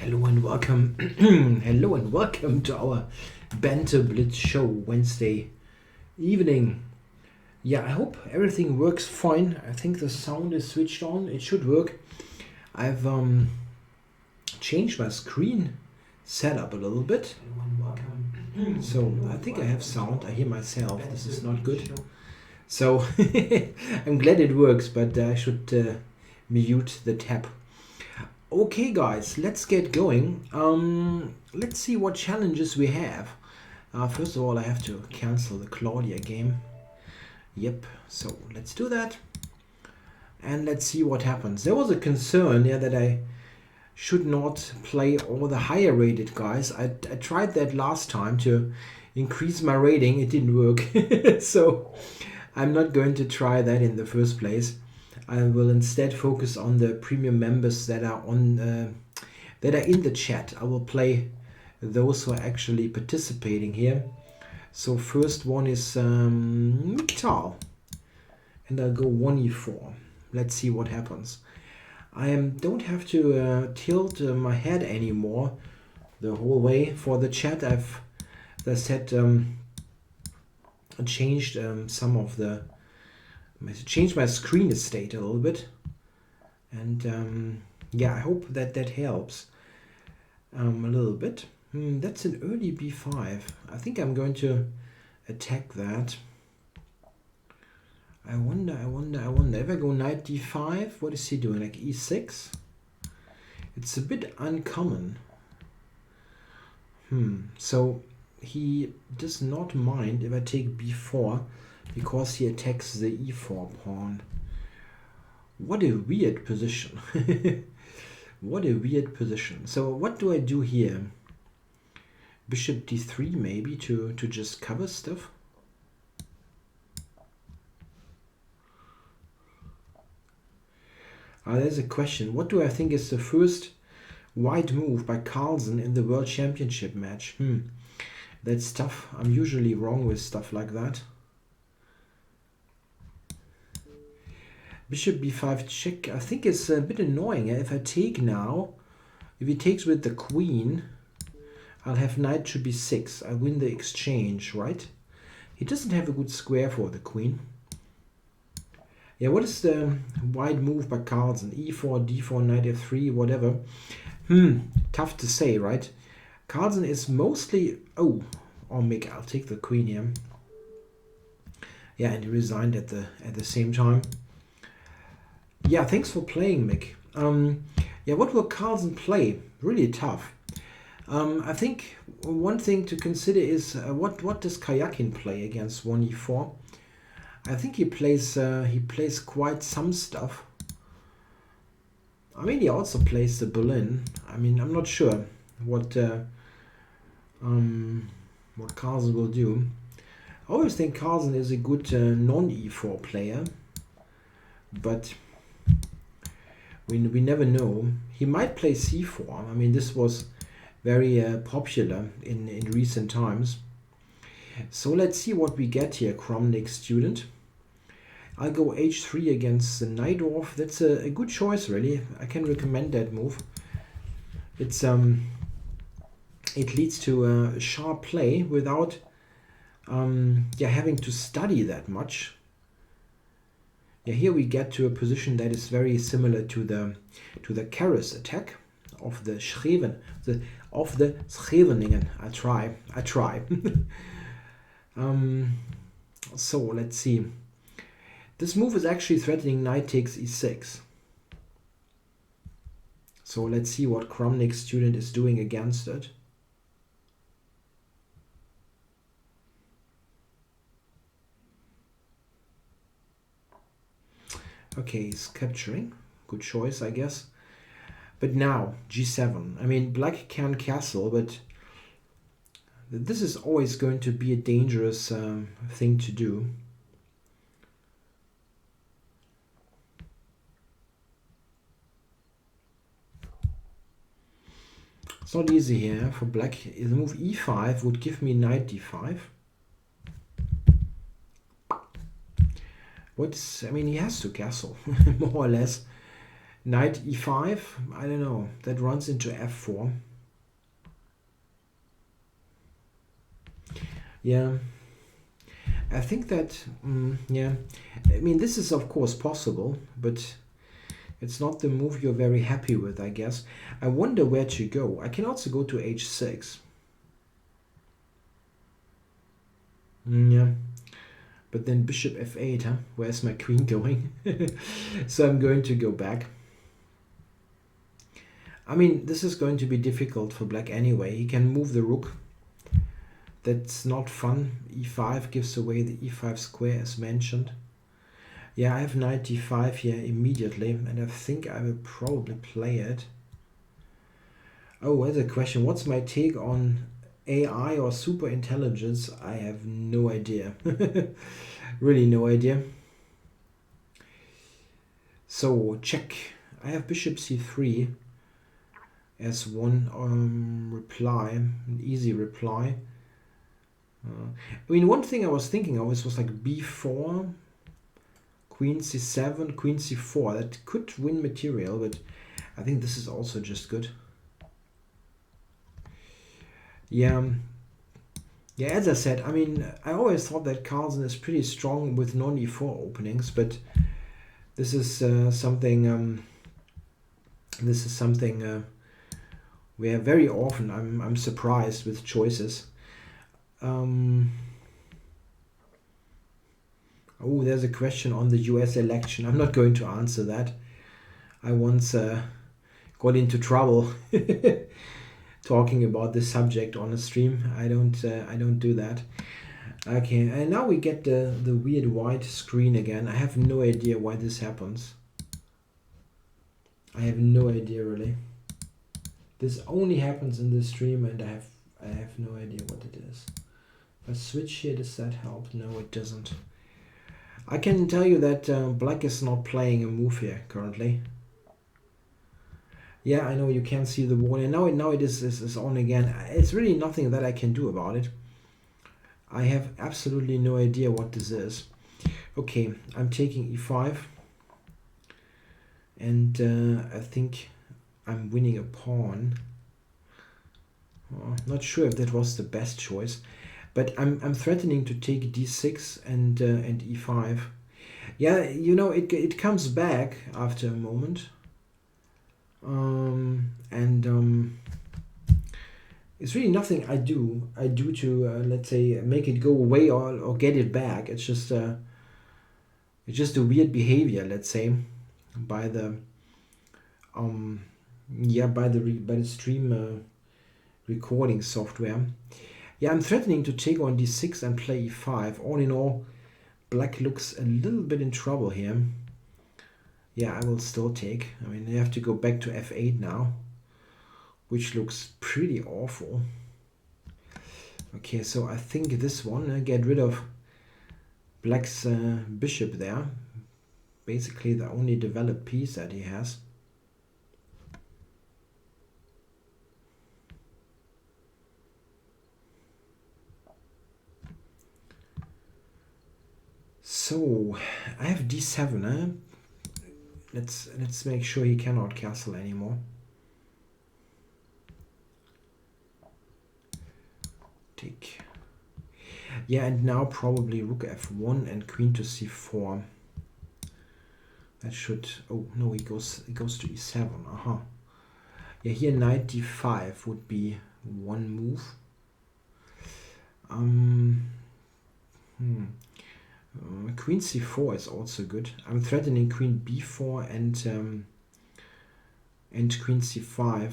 Hello and welcome. Hello and welcome to our Banter Blitz show Wednesday evening. Yeah, I hope everything works fine. I think the sound is switched on. It should work. I've changed my screen setup a little bit. So I think I have sound. I hear myself. This is not good. So I'm glad it works, but I should mute the tab. Okay guys, let's get going. Let's see what challenges we have. First of all, I have to cancel the Claudia game. Yep, so let's do that. And let's see what happens. There was a concern that I should not play all the higher rated guys. I tried that last time to increase my rating. It didn't work. So I'm not going to try that in the first place. I will instead focus on the premium members that are in the chat. I will play those who are actually participating here. So first one is Miktal, and I'll go 1e4. Let's see what happens. I don't have to tilt my head anymore the whole way for the chat. I've, as I said, changed some of the. Change my screen state a little bit, and yeah, I hope that helps a little bit. That's an early b5. I think I'm going to attack that. I wonder if I go knight d5, what is he doing, like e6? It's a bit uncommon. So he does not mind if I take b4 because he attacks the e4 pawn. What a weird position. What a weird position. So what do I do here? Bishop d3 maybe to just cover stuff? There's a question. What do I think is the first white move by Carlsen in the World Championship match? That's tough. I'm usually wrong with stuff like that. Bishop b5 check. I think it's a bit annoying. If I take now, if he takes with the queen, I'll have knight to b6. I win the exchange, right? He doesn't have a good square for the queen. Yeah, what is the wide move by Carlsen? e4, d4, knight f3, whatever. Tough to say, right? Carlsen is mostly... Oh, Mick, I'll take the queen here. Yeah, and he resigned at the same time. Yeah, thanks for playing, Mick. Yeah, what will Carlsen play? Really tough. I think one thing to consider is what does Kayakin play against 1e4? I think he plays quite some stuff. I mean, he also plays the Berlin. I mean, I'm not sure what Carlsen will do. I always think Carlsen is a good non-e4 player, but we never know. He might play c4. I mean, this was very popular in recent times. So let's see what we get here, Kromnik student. I'll go h3 against the Najdorf. That's a good choice, really. I can recommend that move. It's it leads to a sharp play without having to study that much. Yeah, here we get to a position that is very similar to the Karras attack of the Scheveningen. I try. So let's see. This move is actually threatening knight takes e6. So let's see what Kromnik's student is doing against it. Okay, he's capturing. Good choice, I guess. But now, g7. I mean, black can castle, but this is always going to be a dangerous thing to do. It's not easy here for black. The move e5 would give me knight d5. I mean, he has to castle, more or less. Knight e5, I don't know, that runs into f4. Yeah, I think that, yeah, I mean, this is of course possible, but it's not the move you're very happy with, I guess. I wonder where to go. I can also go to h6. Yeah, but then bishop f8, huh? Where's my queen going? So I'm going to go back. I mean, this is going to be difficult for black anyway. He can move the rook. That's not fun. e5 gives away the e5 square as mentioned. Yeah, I have knight d5 here immediately, and I think I will probably play it. Oh, there's a question. What's my take on AI or super intelligence? I have no idea. Really no idea. So, check. I have bishop c3 as one reply, an easy reply. I mean, one thing I was thinking of was like b4, queen c7, queen c4. That could win material, but I think this is also just good. Yeah, as I said, I mean, I always thought that Carlsen is pretty strong with non-e4 openings, but this is something. This is something where very often I'm surprised with choices. Oh, there's a question on the US election. I'm not going to answer that. I once got into trouble talking about this subject on a stream. I don't do that. Okay, and now we get the weird white screen again. I have no idea why this happens. I have no idea really. This only happens in the stream, and I have no idea what it is. If I switch here, does that help? No, it doesn't. I can tell you that black is not playing a move here currently. Yeah, I know you can't see the wall, and now it is on again. It's really nothing that I can do about it. I have absolutely no idea what this is. Okay, I'm taking e5, and I think I'm winning a pawn. Not sure if that was the best choice, but I'm threatening to take d6 and e5. Yeah, you know, it comes back after a moment. It's really nothing I do to let's say make it go away or get it back. It's just a weird behavior, let's say, by the by the stream recording software. Yeah, I'm threatening to take on d6 and play e5. All in all, black looks a little bit in trouble here. Yeah, I will still take. I mean, you have to go back to f8 now, which looks pretty awful. Okay, so I think this one, get rid of black's bishop there. Basically the only developed piece that he has. So I have d7. Let's make sure he cannot castle anymore. Take. Yeah, and now probably rook f1 and queen to c4. That should. Oh no, he goes to e7. Aha. Yeah, here knight d5 would be one move. Queen c4 is also good. I'm threatening queen b4 and queen c5.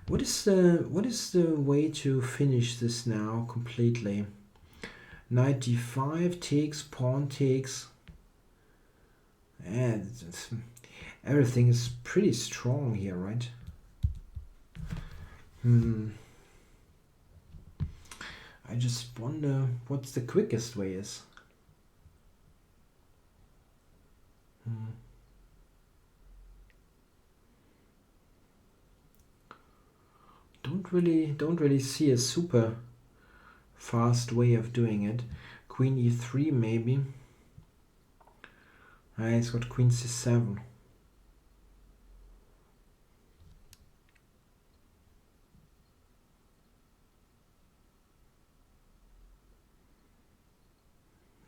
What is the way to finish this now completely? Knight d5 takes, pawn takes. Yeah, everything is pretty strong here, right? I just wonder what the quickest way is. Don't really see a super fast way of doing it. Queen e3 maybe. He's got queen c7.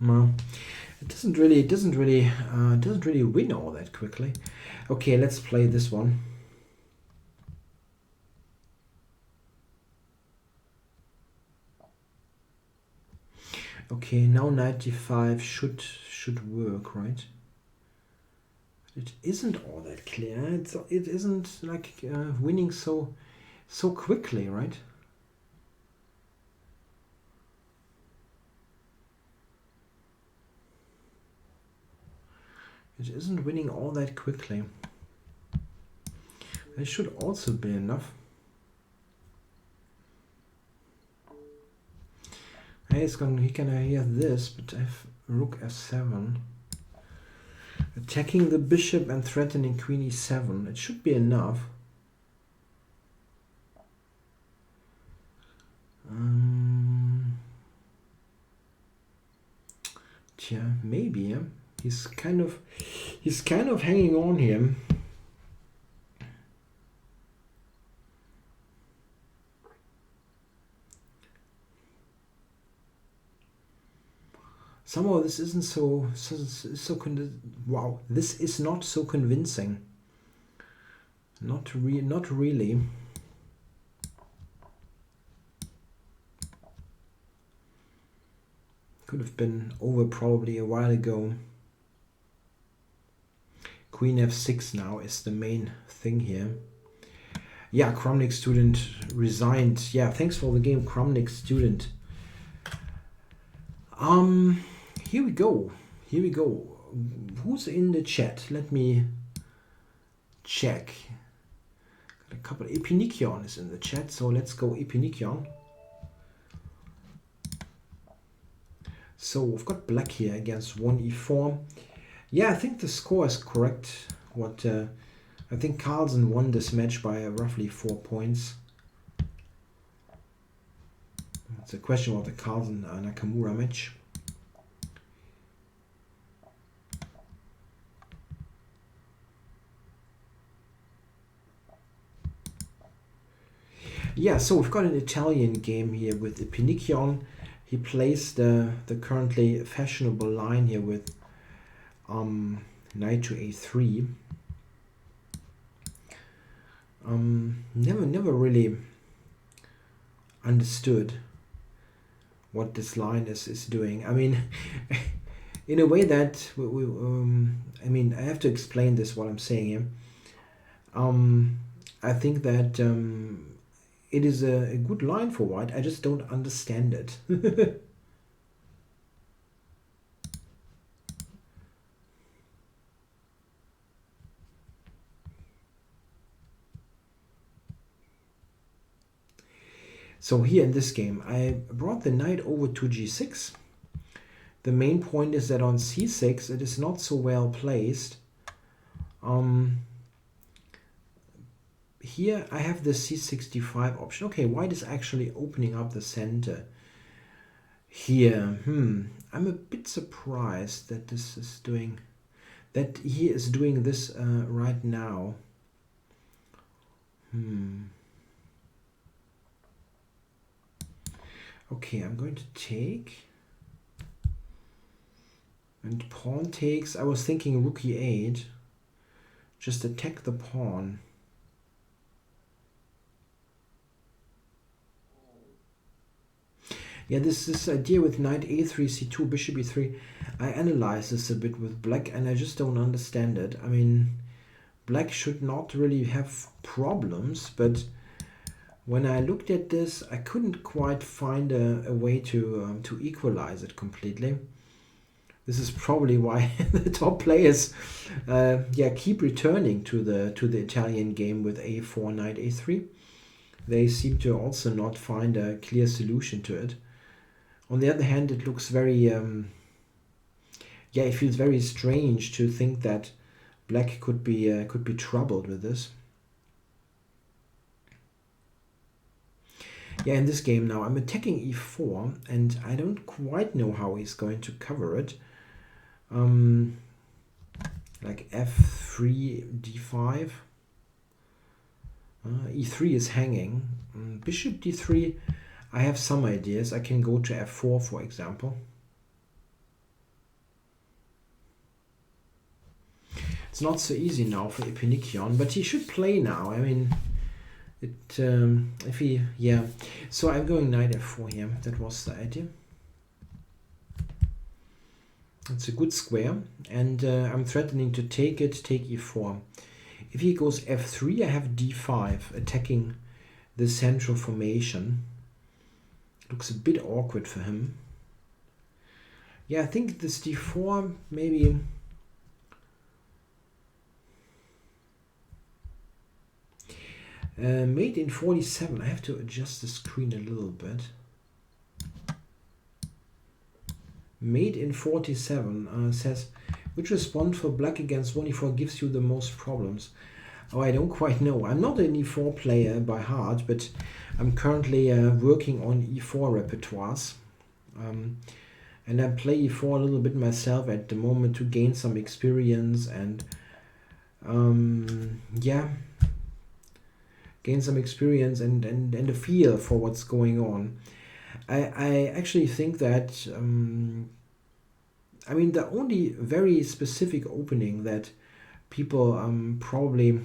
No, it doesn't really win all that quickly. Okay, let's play this one. Okay, now knight d5 should work, right? It isn't all that clear. It isn't like winning so quickly, right? It isn't winning all that quickly. That should also be enough. He can hear this, but I have rook f7. Attacking the bishop and threatening queen e7. It should be enough. Yeah, maybe. Yeah. He's kind of hanging on here. Somehow this isn't so wow. This is not so convincing. Not really. Could have been over probably a while ago. Queen f6 now is the main thing here. Yeah, Crumnick student resigned. Yeah, thanks for the game, Crumnick student. Here we go. Who's in the chat? Let me check. Got a couple. Epinikion is in the chat, so let's go Epinikion. So we've got black here against 1e4. Yeah, I think the score is correct. I think Carlsen won this match by roughly 4 points. It's a question about the Carlsen Nakamura match. Yeah, so we've got an Italian game here with Epinikion. He plays the currently fashionable line here with knight to a3. Never really understood what this line is doing. I mean, in a way that I mean, I have to explain this what I'm saying here. I think that it is a good line for white. I just don't understand it. So here in this game, I brought the knight over to g6. The main point is that on c6, it is not so well placed. Here I have the c65 option. Okay, white is actually opening up the center. Here, I'm a bit surprised that this is doing, that he is doing this right now. Okay, I'm going to take. And pawn takes. I was thinking rook e8. Just attack the pawn. Yeah, this idea with knight a3, c2, bishop e3, I analyzed this a bit with black and I just don't understand it. I mean, black should not really have problems, but when I looked at this, I couldn't quite find a way to equalize it completely. This is probably why the top players keep returning to the Italian game with a4, knight a3. They seem to also not find a clear solution to it. On the other hand, it looks very, it feels very strange to think that black could be troubled with this. Yeah, in this game now, I'm attacking e4, and I don't quite know how he's going to cover it. Like f3, d5. E3 is hanging. Bishop d3, I have some ideas. I can go to f4, for example. It's not so easy now for Epinikion, but he should play now. I mean, if he, yeah. So I'm going knight f4 here. That was the idea. It's a good square, and I'm threatening to take it, take e4. If he goes f3, I have d5, attacking the central formation. Looks a bit awkward for him. Yeah, I think this d4 maybe... mate in 47. I have to adjust the screen a little bit. Mate in 47 says, which response for black against 1e4 gives you the most problems? Oh, I don't quite know. I'm not an e4 player by heart, but I'm currently working on e4 repertoires. And I play e4 a little bit myself at the moment to gain some experience and yeah, gain some experience and a feel for what's going on. I actually think that I mean, the only very specific opening that people probably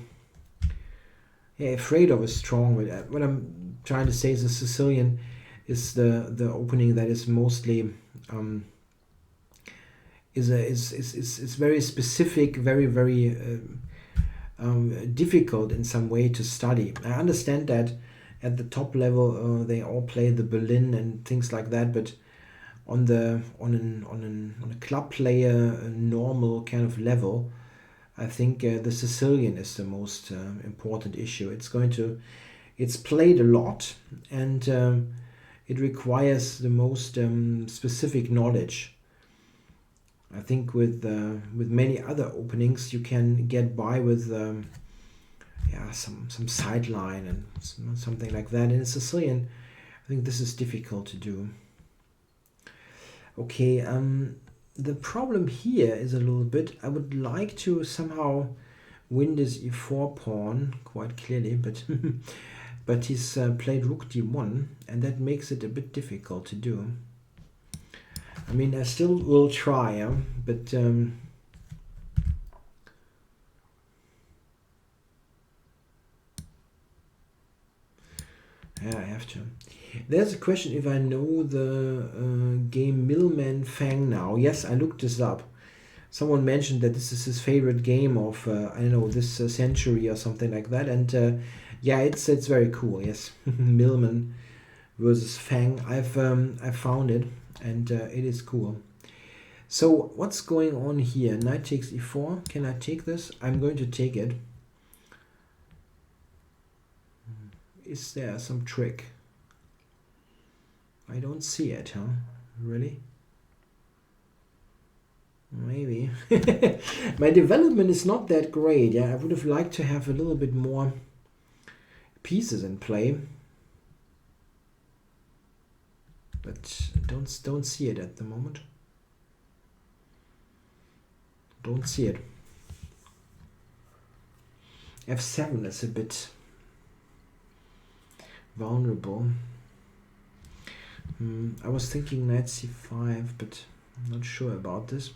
afraid of is strong. What I'm trying to say is the Sicilian is the opening that is mostly is very specific, very difficult in some way to study. I understand that at the top level they all play the Berlin and things like that, but on a club player normal kind of level, I think the Sicilian is the most important issue. It's played a lot, and it requires the most specific knowledge. I think with many other openings you can get by with some sideline and something like that. In a Sicilian, I think this is difficult to do. Okay, the problem here is a little bit, I would like to somehow win this e4 pawn quite clearly, but but he's played rook d1, and that makes it a bit difficult to do. I mean, I still will try, but yeah, I have to. There's a question if I know the game Millman Fang now. Yes, I looked this up. Someone mentioned that this is his favorite game of I don't know, this century or something like that, and yeah, it's very cool. Yes, Millman versus Fang. I found it, and it is cool. So what's going on here? Knight takes e4. Can I take this? I'm going to take it. Is there some trick? I don't see it, huh? Really? Maybe. My development is not that great. Yeah, I would have liked to have a little bit more pieces in play, but don't see it at the moment. Don't see it. F7 is a bit vulnerable. I was thinking knight c5, but I'm not sure about this.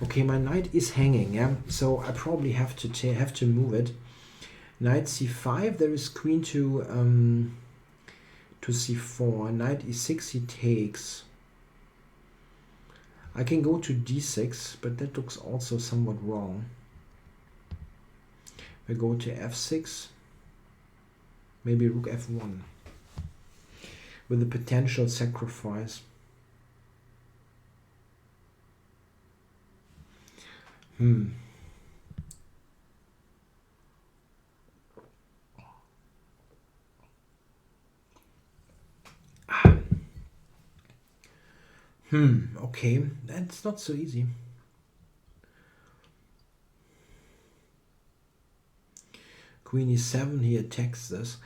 Okay, my knight is hanging, yeah, so I probably have to move it. Knight c5, there is queen to c4. Knight e6, he takes. I can go to d6, but that looks also somewhat wrong. We go to f6, maybe rook f1 with a potential sacrifice. Okay, that's not so easy. Queen e7, he attacks this.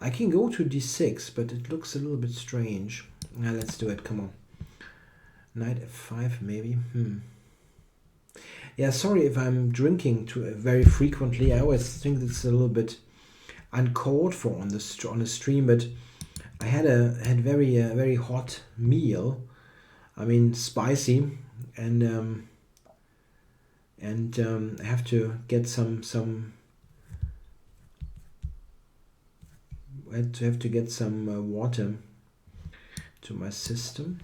I can go to d6, but it looks a little bit strange. Now let's do it, come on. Knight f5 maybe. Yeah, sorry if I'm drinking very frequently. I always think it's a little bit uncalled for on the stream, but I had very hot meal. I mean spicy, and I have to get some. I have to get some water to my system.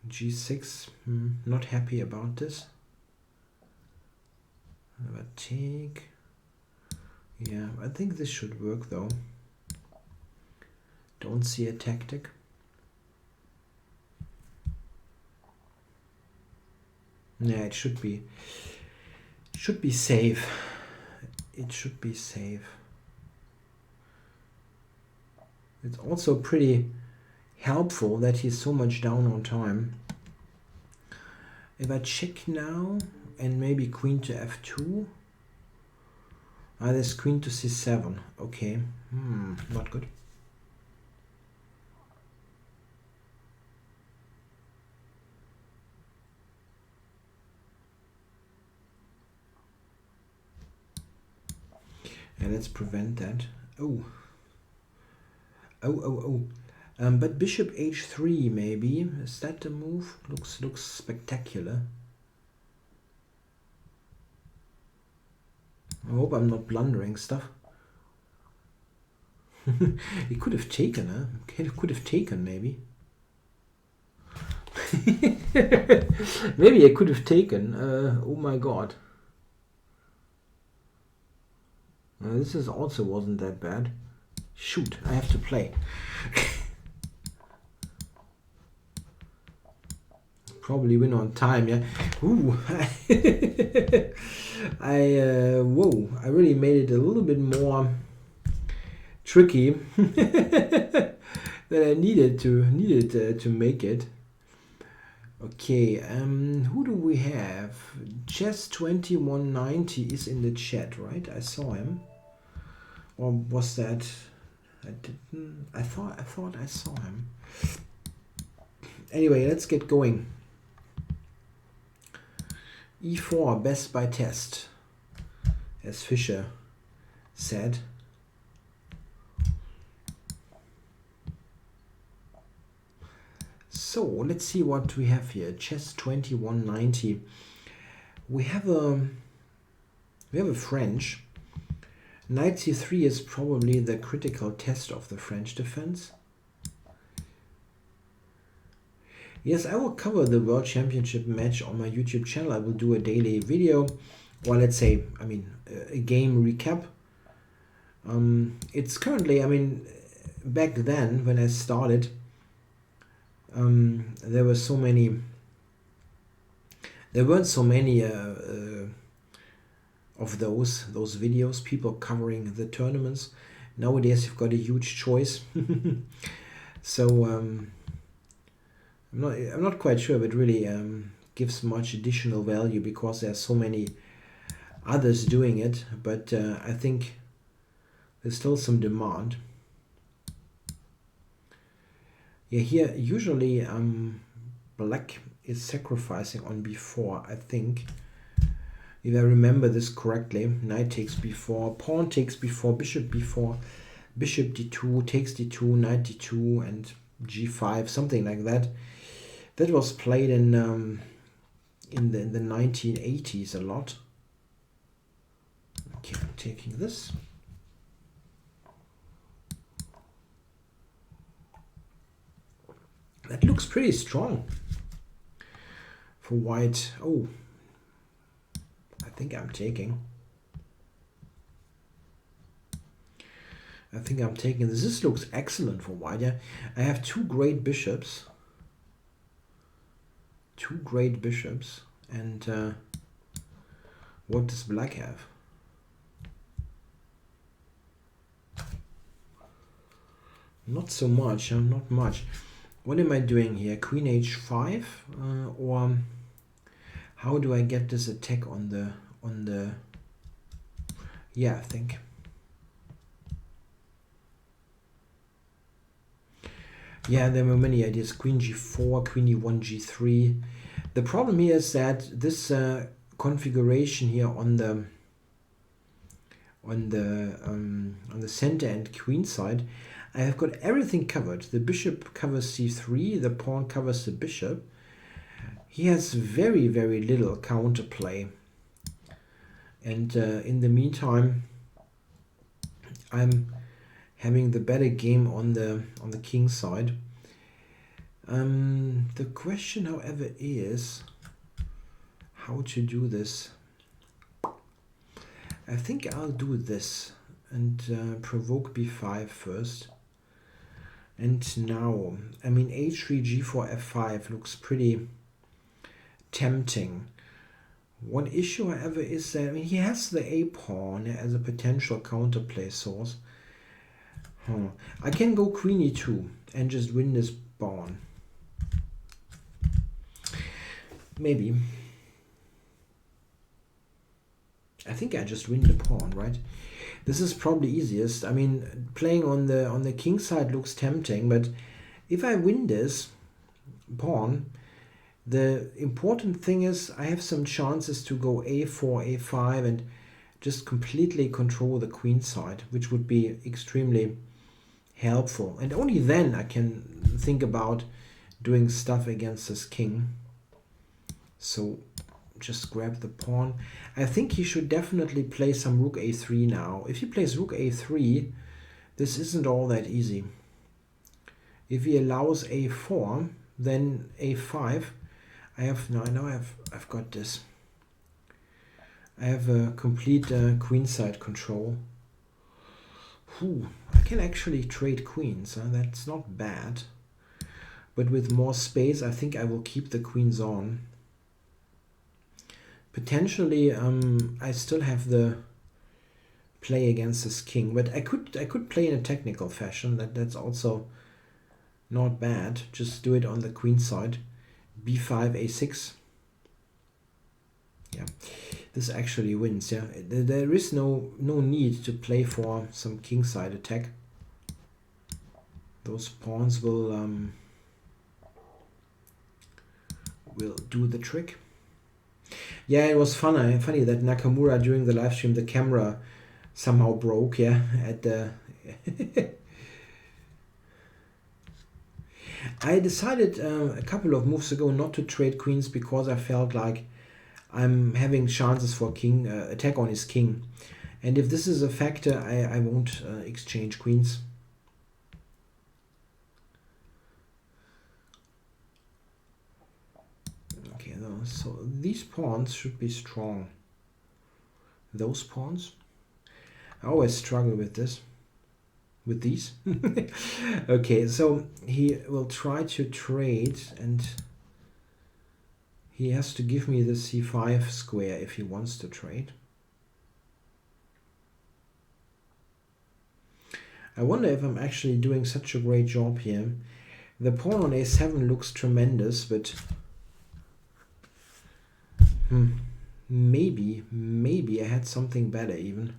G6, not happy about this. But take. Yeah, I think this should work though. Don't see a tactic. Yeah, it should be safe. It should be safe. It's also pretty helpful that he's so much down on time. If I check now and maybe queen to f2. There's queen to c7. Okay, not good. And let's prevent that. But bishop h3 maybe. Is that the move? Looks spectacular. I hope I'm not blundering stuff. He could have taken, huh? He could have taken maybe. Maybe I could have taken. Oh my god. This is also wasn't that bad. Shoot, I have to play. Probably win on time, yeah. Ooh. Whoa, I really made it a little bit more tricky than I needed to make it. Okay, who do we have? Chess2190 is in the chat, right? I saw him. Or was that? I didn't. I thought I saw him. Anyway, let's get going. E4 best by test, as Fischer said. So let's see what we have here. Chess2190. We have a French. Knight c3 is probably the critical test of the French defense. Yes, I will cover the World Championship match on my YouTube channel. I will do a daily video, or let's say, a game recap. It's currently, back then when I started, there weren't so many of those videos, people covering the tournaments. Nowadays you've got a huge choice. So I'm not quite sure if it really gives much additional value, because there are so many others doing it, but I think there's still some demand. Yeah, here usually black is sacrificing on b4, I think. If I remember this correctly, knight takes b4, pawn takes b4, bishop b4, bishop d2, takes d2, knight d2, and g5, something like that. That was played in the 1980s a lot. Okay, I'm taking this. That looks pretty strong for white. Oh, I think I'm taking. this. This looks excellent for white. Yeah, I have two great bishops. And what does black have? Not so much, not much. What am I doing here? Queen h5, or how do I get this attack on the? Yeah, I think. Yeah, there were many ideas. Queen g4, queen e1, g3. The problem here is that this configuration here on the center and queen side, I have got everything covered. The bishop covers c3, the pawn covers the bishop. He has very, very little counterplay. And in the meantime, I'm having the better game on the king side. The question, however, is how to do this. I think I'll do this and provoke b5 first. And now, I mean, h3, g4, f5 looks pretty tempting. One issue, however, is that he has the a pawn as a potential counterplay source. I can go queen e2 and just win this pawn. Maybe. I think I just win the pawn, right? This is probably easiest. I mean, playing on the king side looks tempting, but if I win this pawn, the important thing is I have some chances to go a4, a5 and just completely control the queen side, which would be extremely helpful. And only then I can think about doing stuff against this king. So just grab the pawn. I think he should definitely play some rook a3 now. If he plays rook a3, this isn't all that easy. If he allows a4, then a5. I've got this. I have a complete queenside control. I can actually trade queens. That's not bad. But with more space, I think I will keep the queens on. Potentially, I still have the play against this king, but I could play in a technical fashion. That's also not bad. Just do it on the queen side. b5, a6. Yeah, this actually wins. Yeah, there is no need to play for some kingside attack. Those pawns will do the trick. Yeah, it was funny that Nakamura during the live stream the camera somehow broke. Yeah, at the. I decided a couple of moves ago not to trade queens because I felt like I'm having chances for king attack on his king, and if this is a factor, I won't exchange queens. Okay, so these pawns should be strong. Those pawns, I always struggle with this. With these. Okay, so he will try to trade and he has to give me the c5 square if he wants to trade. I wonder if I'm actually doing such a great job here. The pawn on a7 looks tremendous, but maybe I had something better even.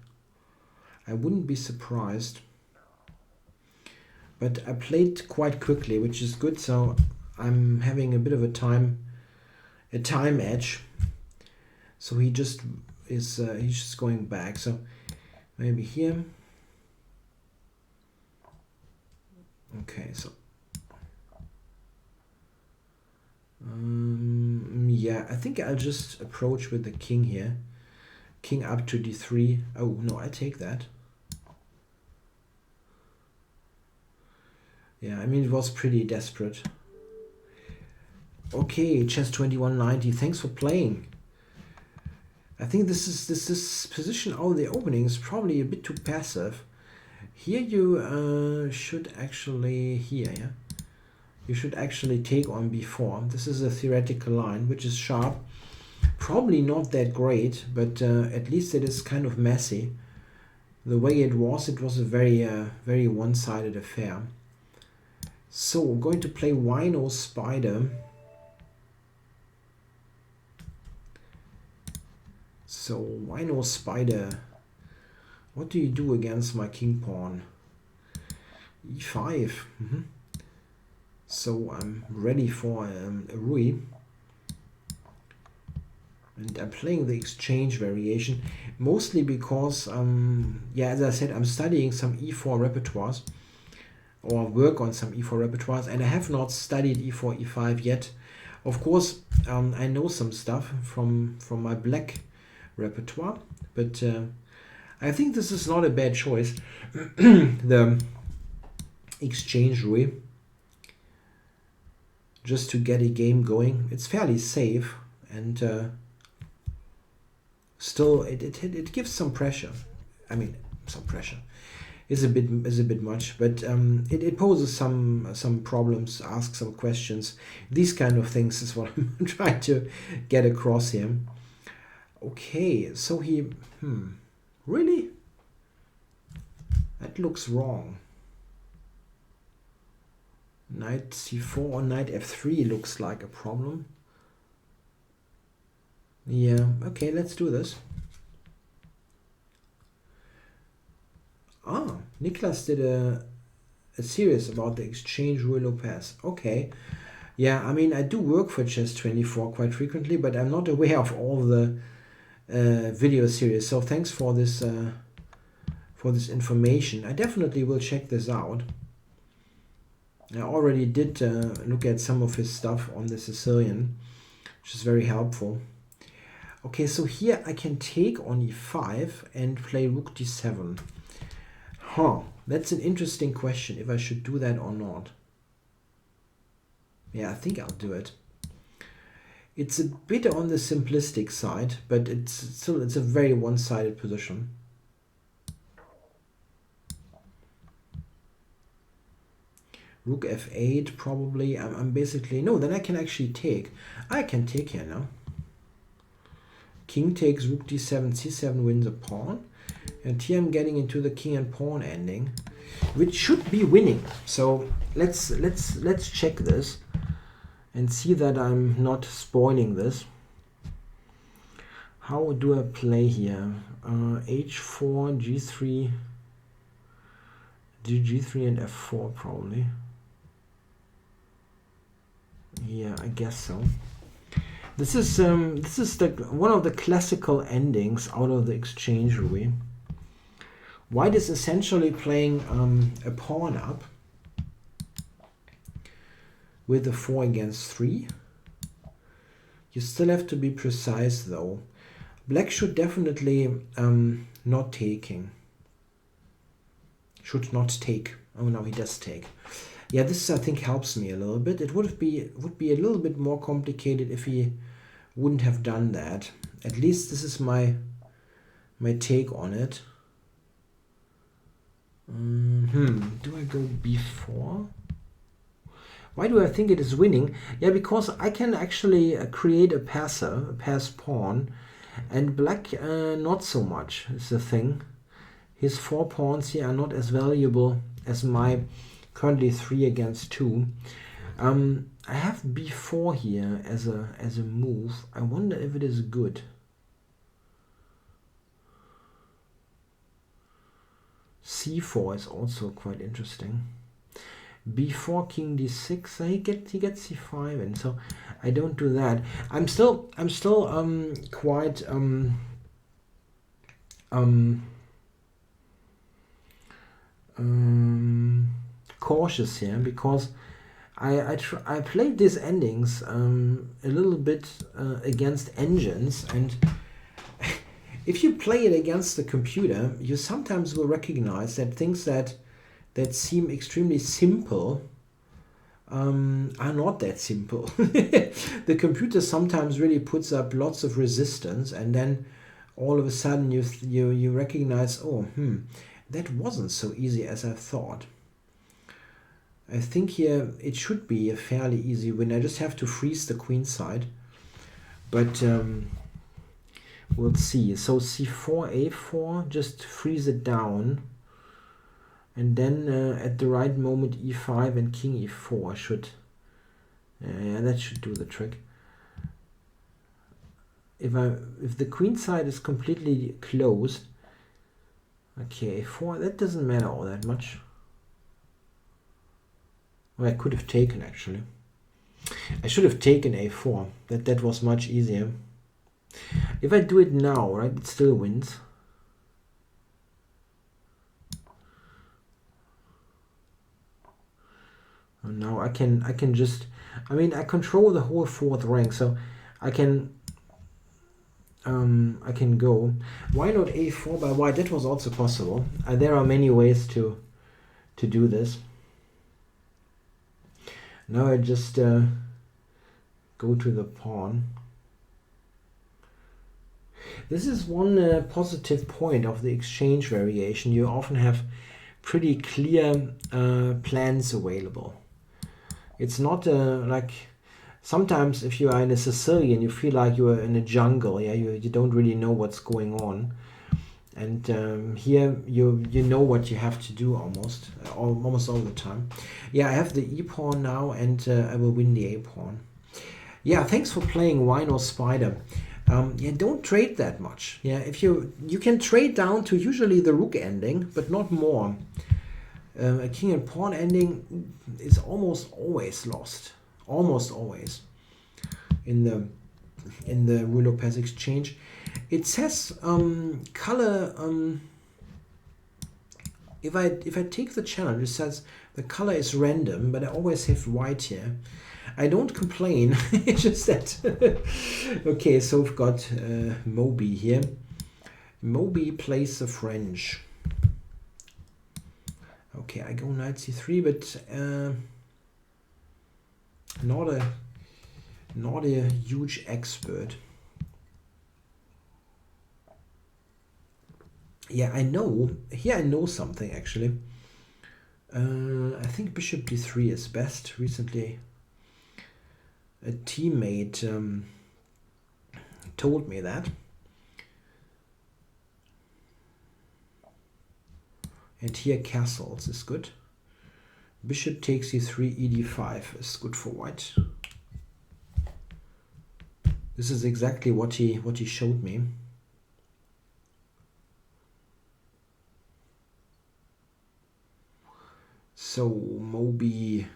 I wouldn't be surprised. But I played quite quickly, which is good, so I'm having a bit of a time edge. So he just is he's just going back. So maybe here. Okay, so yeah, I think I'll just approach with the king here. King up to d3. Oh no, I take that. Yeah, I mean, it was pretty desperate. Okay, chess2190, thanks for playing. I think this position out of the opening is probably a bit too passive. Here you should actually, yeah? You should actually take on b4. This is a theoretical line, which is sharp. Probably not that great, but at least it is kind of messy. The way it was a very one-sided affair. So I'm going to play Wino Spider. So Wino Spider What do you do against my king pawn? e5. So I'm ready for a Ruy. And I'm playing the exchange variation, mostly because, yeah, as I said, I'm studying some e4 repertoires, or work on some e4 repertoires, and I have not studied e4, e5 yet. Of course, I know some stuff from my black repertoire, but I think this is not a bad choice. The exchange Ruy, just to get a game going. It's fairly safe, and still it gives some pressure. I mean, some pressure is a bit much, but it poses some problems, asks some questions. These kind of things is what I'm trying to get across here. Okay, so he really, that looks wrong. Knight c4 or knight f3 looks like a problem. Yeah, okay, let's do this. Ah, Niklas did a series about the exchange Ruy Lopez. Okay. Yeah, I mean, I do work for Chess24 quite frequently, but I'm not aware of all the video series. So thanks for this information. I definitely will check this out. I already did look at some of his stuff on the Sicilian, which is very helpful. Okay, so here I can take on e5 and play rook d7. Huh, that's an interesting question, if I should do that or not. Yeah, I think I'll do it. It's a bit on the simplistic side, but it's a very one-sided position. Rook f8 probably. I'm basically, no, then I can actually take. I can take here now. King takes rook d7, c7 wins a pawn. And here I'm getting into the king and pawn ending, which should be winning. So let's check this and see that I'm not spoiling this. How do I play here? h4, g3, g3 and f4 probably. Yeah, I guess so. This is one of the classical endings out of the exchange Ruy. White is essentially playing a pawn up with a 4 against 3. You still have to be precise though. Black should definitely not taking. Should not take. Oh no, he does take. Yeah, this I think helps me a little bit. It would be a little bit more complicated if he wouldn't have done that. At least this is my take on it. Do I go b4? Why do I think it is winning? Yeah, because I can actually create a passer, a pass pawn, and black not so much is the thing. His 4 pawns here are not as valuable as my currently 3 against 2. I have b4 here as a move. I wonder if it is good. c4 is also quite interesting. b4, king d6. He gets c5, and so I don't do that. I'm still quite cautious here, because I played these endings a little bit against engines, and if you play it against the computer, you sometimes will recognize that things that seem extremely simple are not that simple. The computer sometimes really puts up lots of resistance, and then all of a sudden you recognize, oh, that wasn't so easy as I thought. I think here it should be a fairly easy win. I just have to freeze the queen side, but we'll see. So c4, a4, just freeze it down, and then at the right moment e5 and king e4 should, yeah, that should do the trick. If the queen side is completely closed, Okay, a4, that doesn't matter all that much. Well, I could have taken actually. I should have taken a4. That was much easier. If I do it now, right, it still wins. And now I can just, I mean, I control the whole fourth rank, so I can go. Why not a4 by white? That was also possible. There are many ways to do this. Now I just go to the pawn. This is one positive point of the exchange variation. You often have pretty clear plans available. It's not like sometimes if you are in a Sicilian, you feel like you are in a jungle. Yeah, you don't really know what's going on. And here you know what you have to do almost all the time. Yeah, I have the e pawn now, and I will win the a pawn. Yeah, thanks for playing Wine or Spider. Yeah, don't trade that much. Yeah, if you can trade down to usually the rook ending, but not more. A king and pawn ending is almost always lost. Almost always in the Ruy Lopez exchange. It says color. If I take the challenge, it says the color is random, but I always have white here. I don't complain. It's just that. Okay, so we've got Moby here. Moby plays the French. Okay, I go knight c3, but not a huge expert. Yeah, I know. Here I know something actually. I think bishop d3 is best. Recently, a teammate told me that. And here castles is good. Bishop takes e3, ed5 is good for white. This is exactly what he showed me. So Moby.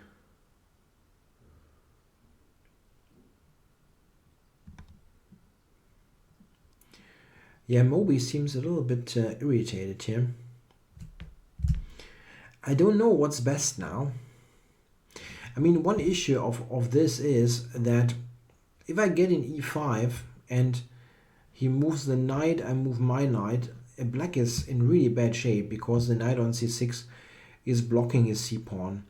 Yeah, Moby seems a little bit irritated here. I don't know what's best now. I mean, one issue of this is that if I get in e5 and he moves the knight, I move my knight, black is in really bad shape because the knight on c6 is blocking his c-pawn.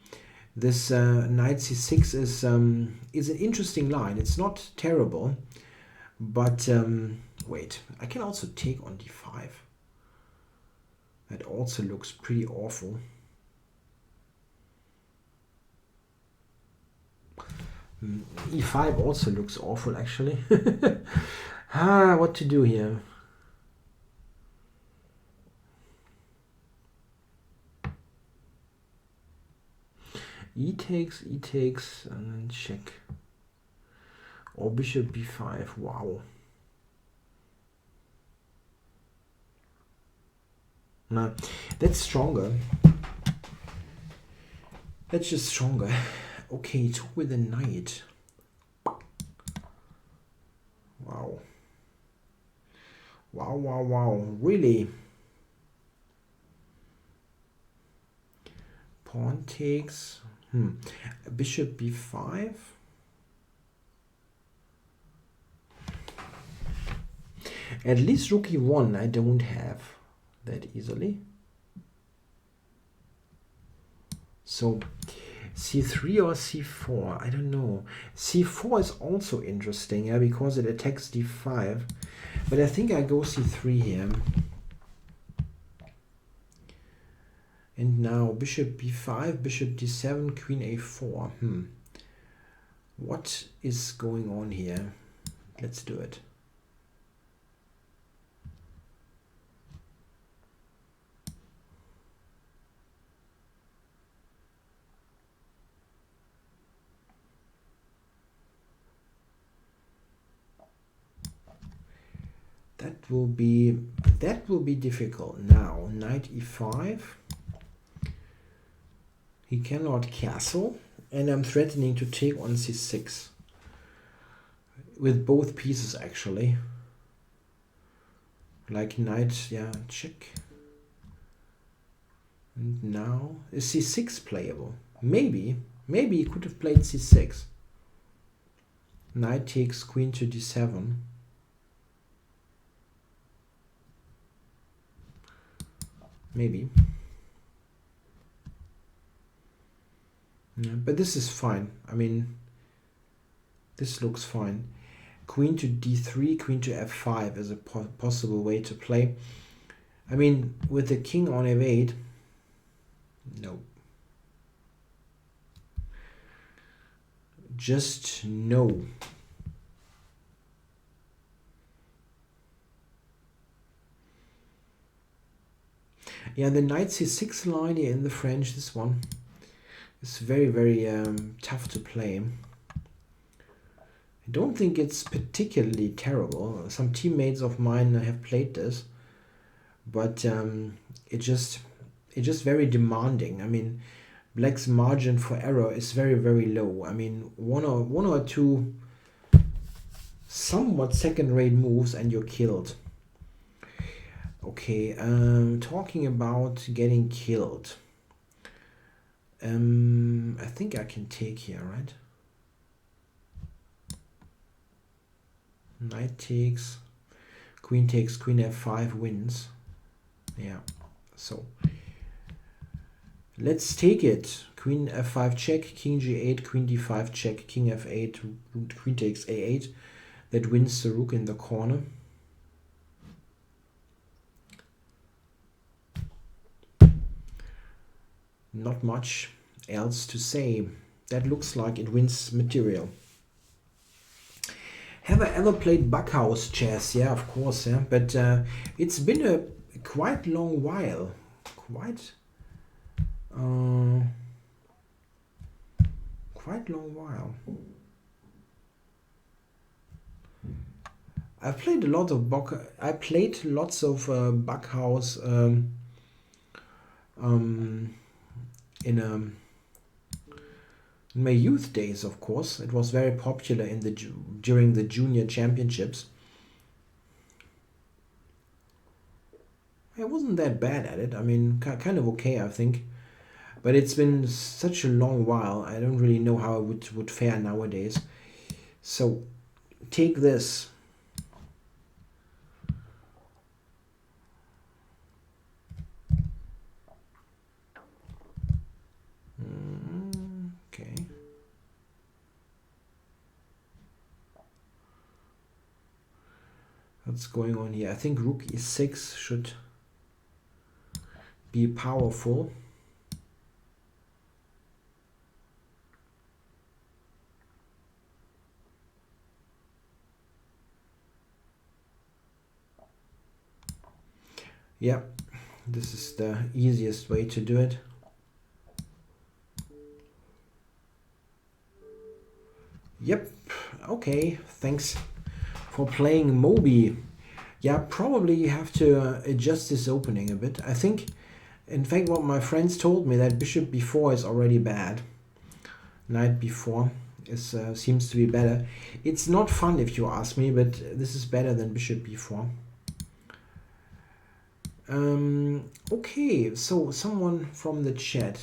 This knight c6 is an interesting line. It's not terrible, but wait, I can also take on d5. That also looks pretty awful. E5 also looks awful actually. What to do here? E takes, and then check. Or bishop b5, wow. No, that's stronger. That's just stronger. Okay, took with a knight. Wow. Wow, wow, wow. Really? Pawn takes. Bishop b5. At least rook e1 I don't have that easily. So c3 or c4, I don't know. c4 is also interesting, yeah, because it attacks d5. But I think I go c3 here. And now bishop b5, bishop d7, queen a4. What is going on here? Let's do it. That will be difficult. Now, knight e5. He cannot castle, and I'm threatening to take on c6. With both pieces, actually. Like knight, yeah, check. And now, is c6 playable? Maybe he could have played c6. Knight takes queen to d7. Maybe. Yeah, but this is fine. I mean, this looks fine. Queen to d3, queen to f5 is a possible way to play. I mean, with the king on f8, no. Just no. Yeah, the knight c6 line here in the French, this one is very, very tough to play. I don't think it's particularly terrible. Some teammates of mine have played this, but it's just very demanding. I mean, black's margin for error is very, very low. I mean, one or two somewhat second-rate moves and you're killed. Okay, talking about getting killed. I think I can take here, right? Knight takes queen f5 wins. Yeah, so let's take it. Queen f5 check, king g8, queen d5 check, king f8, queen takes a8. That wins the rook in the corner. Not much else to say. That looks like it wins material. Have I ever played Backhouse chess? Yeah, of course, yeah. But it's been a quite long while. Quite long while. I've played a lot of Backhouse in my youth days, of course. It was very popular during the junior championships. I wasn't that bad at it. I mean, kind of okay, I think. But it's been such a long while. I don't really know how it would fare nowadays. So, take this. Okay. What's going on here? I think rook e6 should be powerful. Yeah, this is the easiest way to do it. Yep, okay, thanks for playing Moby. Yeah, probably you have to adjust this opening a bit. I think, in fact, what my friends told me, that bishop b4 is already bad. Knight b4 is seems to be better. It's not fun if you ask me, but this is better than bishop b4. Okay, so someone from the chat.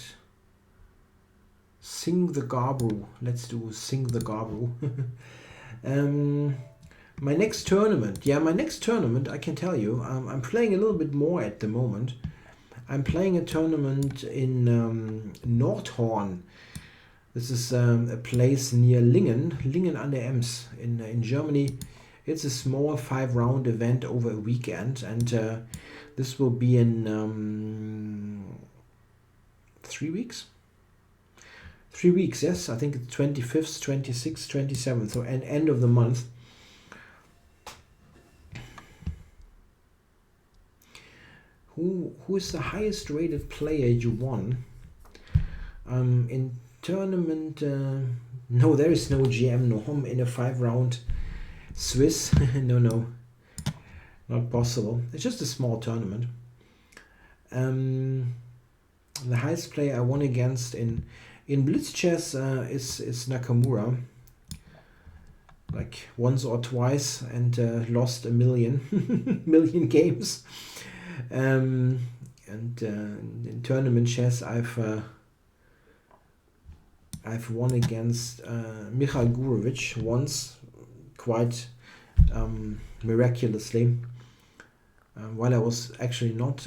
Sing the Gabru. Let's do Sing the Gabru. My next tournament. Yeah, my next tournament, I can tell you, I'm playing a little bit more at the moment. I'm playing a tournament in Nordhorn. This is a place near Lingen an der Ems in Germany. It's a small 5-round event over a weekend, and this will be in 3 weeks. 3 weeks, yes. I think it's 25th, 26th, 27th, so an end of the month. Who is the highest rated player you won? In tournament, no, there is no GM norm in a 5-round Swiss. No. not possible. It's just a small tournament. The highest player I won against in Blitz chess is Nakamura, like once or twice, and lost a million games. And in tournament chess, I've won against Michal Gurovic once, quite miraculously, while I was actually not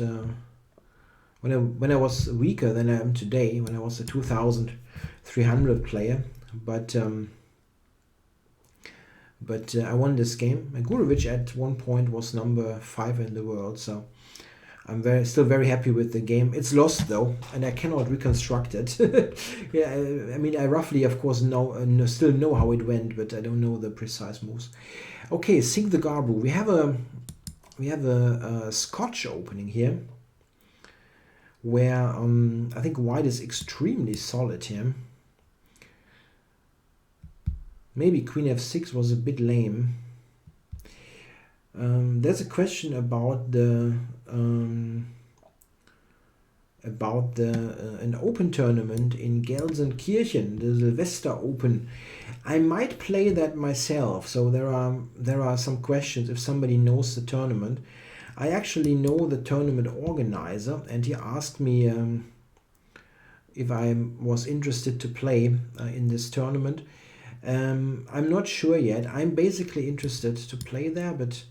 when I was weaker than I am today, when I was a 2,300 player, but I won this game. Gurovic at one point was number 5 in the world, so I'm still very happy with the game. It's lost though, and I cannot reconstruct it. Yeah, I mean, I roughly, of course, still know how it went, but I don't know the precise moves. Okay, Sink the Garbu. We have a Scotch opening here, where I think white is extremely solid here. Maybe Queen F6 was a bit lame. There's a question about an open tournament in Gelsenkirchen, the Silvester Open. I might play that myself. So there are some questions if somebody knows the tournament. I actually know the tournament organizer, and he asked me if I was interested to play in this tournament. I'm not sure yet. I'm basically interested to play there, but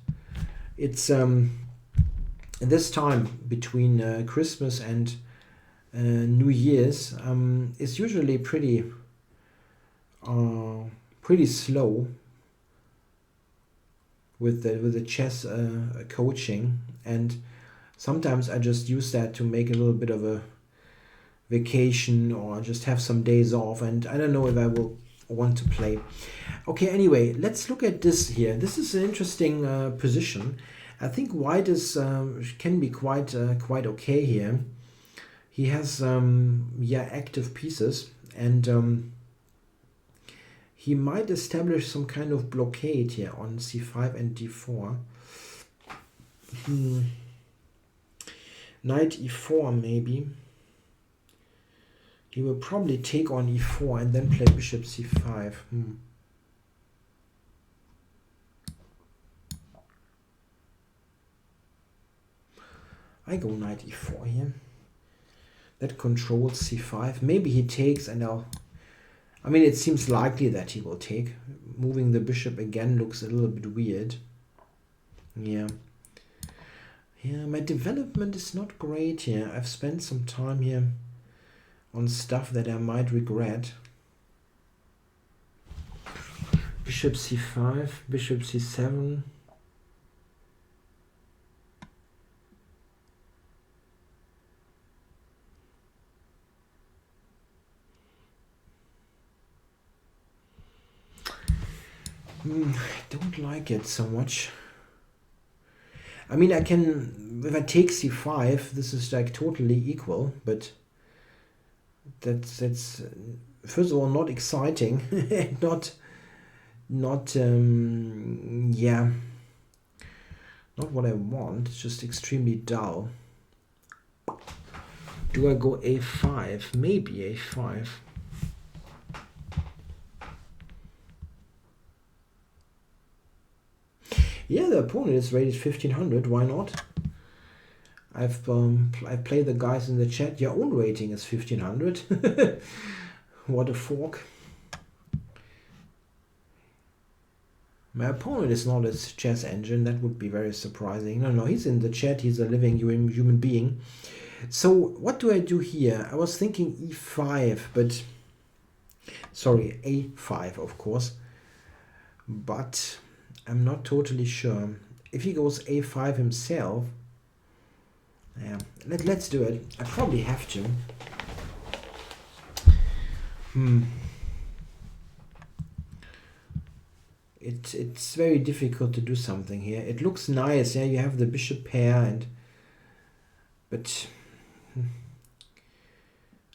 it's this time between Christmas and New Year's is usually pretty slow with the chess coaching, and sometimes I just use that to make a little bit of a vacation or just have some days off, and I don't know if I will want to play. Okay, anyway, let's look at this here. This is an interesting position. I think white is can be quite okay here. He has active pieces, and he might establish some kind of blockade here on c5 and d4. Knight e4 maybe. He will probably take on e4 and then play bishop c5. I go knight e4 here. That controls c5. Maybe he takes, and I mean, it seems likely that he will take. Moving the bishop again looks a little bit weird. Yeah. Yeah, my development is not great here. I've spent some time here on stuff that I might regret. Bishop c5, bishop c7. I don't like it so much. I mean, I can, if I take c5, this is like totally equal, but that's first of all not exciting, not what I want. It's just extremely dull. Do I go a5? Maybe a5. Yeah, the opponent is rated 1500. Why not? I played the guys in the chat. Your own rating is 1500. What a fork. My opponent is not a chess engine. That would be very surprising. No, he's in the chat. He's a living human being. So what do I do here? I was thinking e5, but sorry, a5, of course. But I'm not totally sure. If he goes a5 himself, yeah, let's do it. I probably have to. It's very difficult to do something here. It looks nice, yeah. You have the bishop pair, but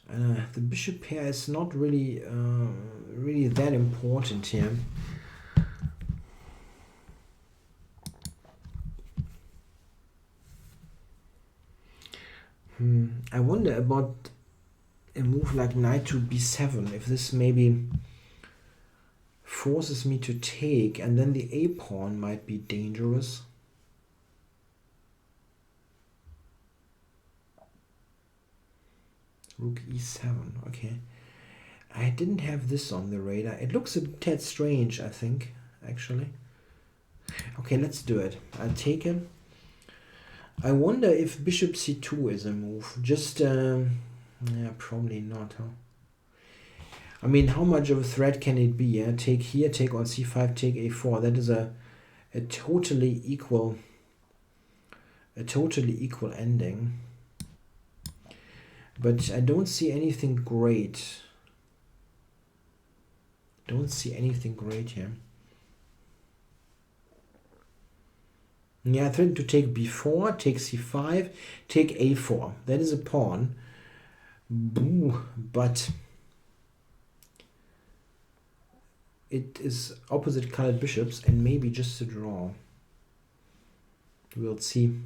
the bishop pair is not really that important here. I wonder about a move like knight to b7, if this maybe forces me to take, and then the a pawn might be dangerous. Rook e7, okay. I didn't have this on the radar. It looks a tad strange, I think, actually. Okay, let's do it. I'll take him. I wonder if bishop c2 is a move. Just, yeah, probably not, huh? I mean, how much of a threat can it be? Yeah? Take here, take on c5, take a4. That is a totally equal ending. But I don't see anything great. Don't see anything great here. Yeah, I threatened to take b4, take c5, take a4. That is a pawn. Boo, but it is opposite colored bishops and maybe just a draw. We'll see.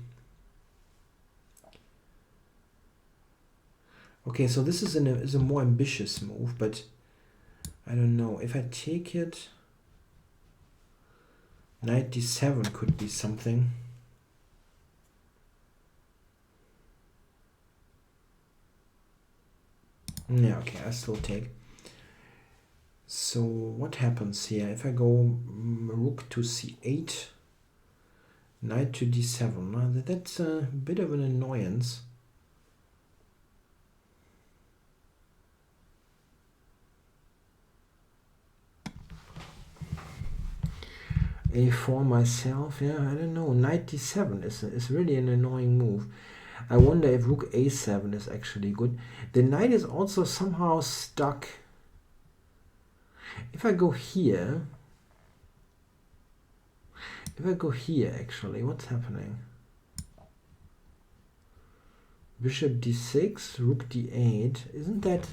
Okay, so this is a more ambitious move, but I don't know. If I take it, knight d7 could be something. Yeah, okay, I still take. So what happens here? If I go rook to c8, knight to d7, that's a bit of an annoyance. a4 myself, yeah, I don't know. Knight d7 is really an annoying move. I wonder if rook a7 is actually good. The knight is also somehow stuck. If I go here, actually, what's happening? Bishop d6, rook d8. Isn't that...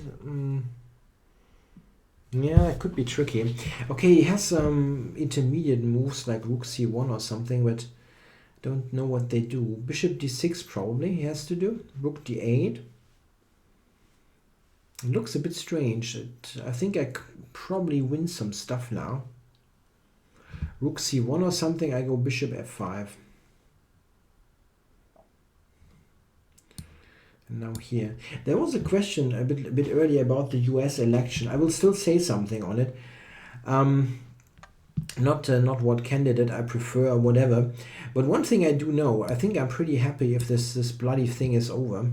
yeah, it could be tricky. Okay, he has some intermediate moves like rook c1 or something, but don't know what they do. Bishop d6 probably he has to do. Rook d8. It looks a bit strange. I think I probably win some stuff now. Rook c1 or something, I go bishop f5. And now here. There was a question a bit earlier about the US election. I will still say something on it. Not what candidate I prefer or whatever. But one thing I do know, I think I'm pretty happy if this bloody thing is over.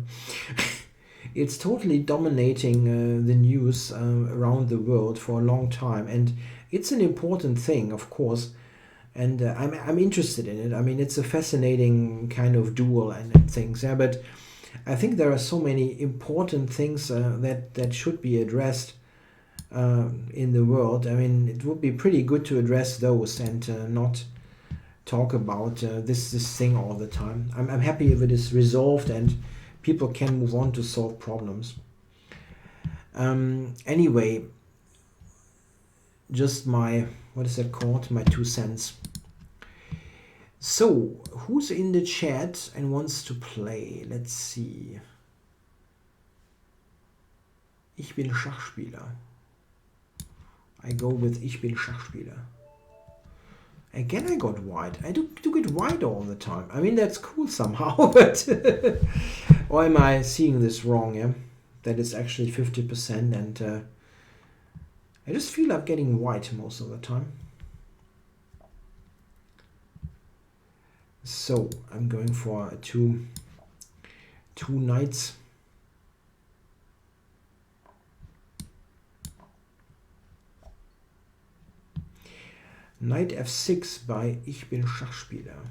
It's totally dominating the news around the world for a long time. And it's an important thing, of course. And I'm interested in it. I mean, it's a fascinating kind of duel and things. Yeah, but I think there are so many important things that should be addressed in the world. I mean, it would be pretty good to address those and not talk about this thing all the time. I'm happy if it is resolved and people can move on to solve problems. Anyway, just my, what is that called? My 2 cents. So, who's in the chat and wants to play? Let's see. Ich bin Schachspieler. I go with Ich bin Schachspieler. Again, I got white. I do get white all the time. I mean, that's cool somehow, but... or am I seeing this wrong, yeah? That is actually 50% and I just feel I'm getting white most of the time. So I'm going for two knights. Knight f6 by Ich bin Schachspieler.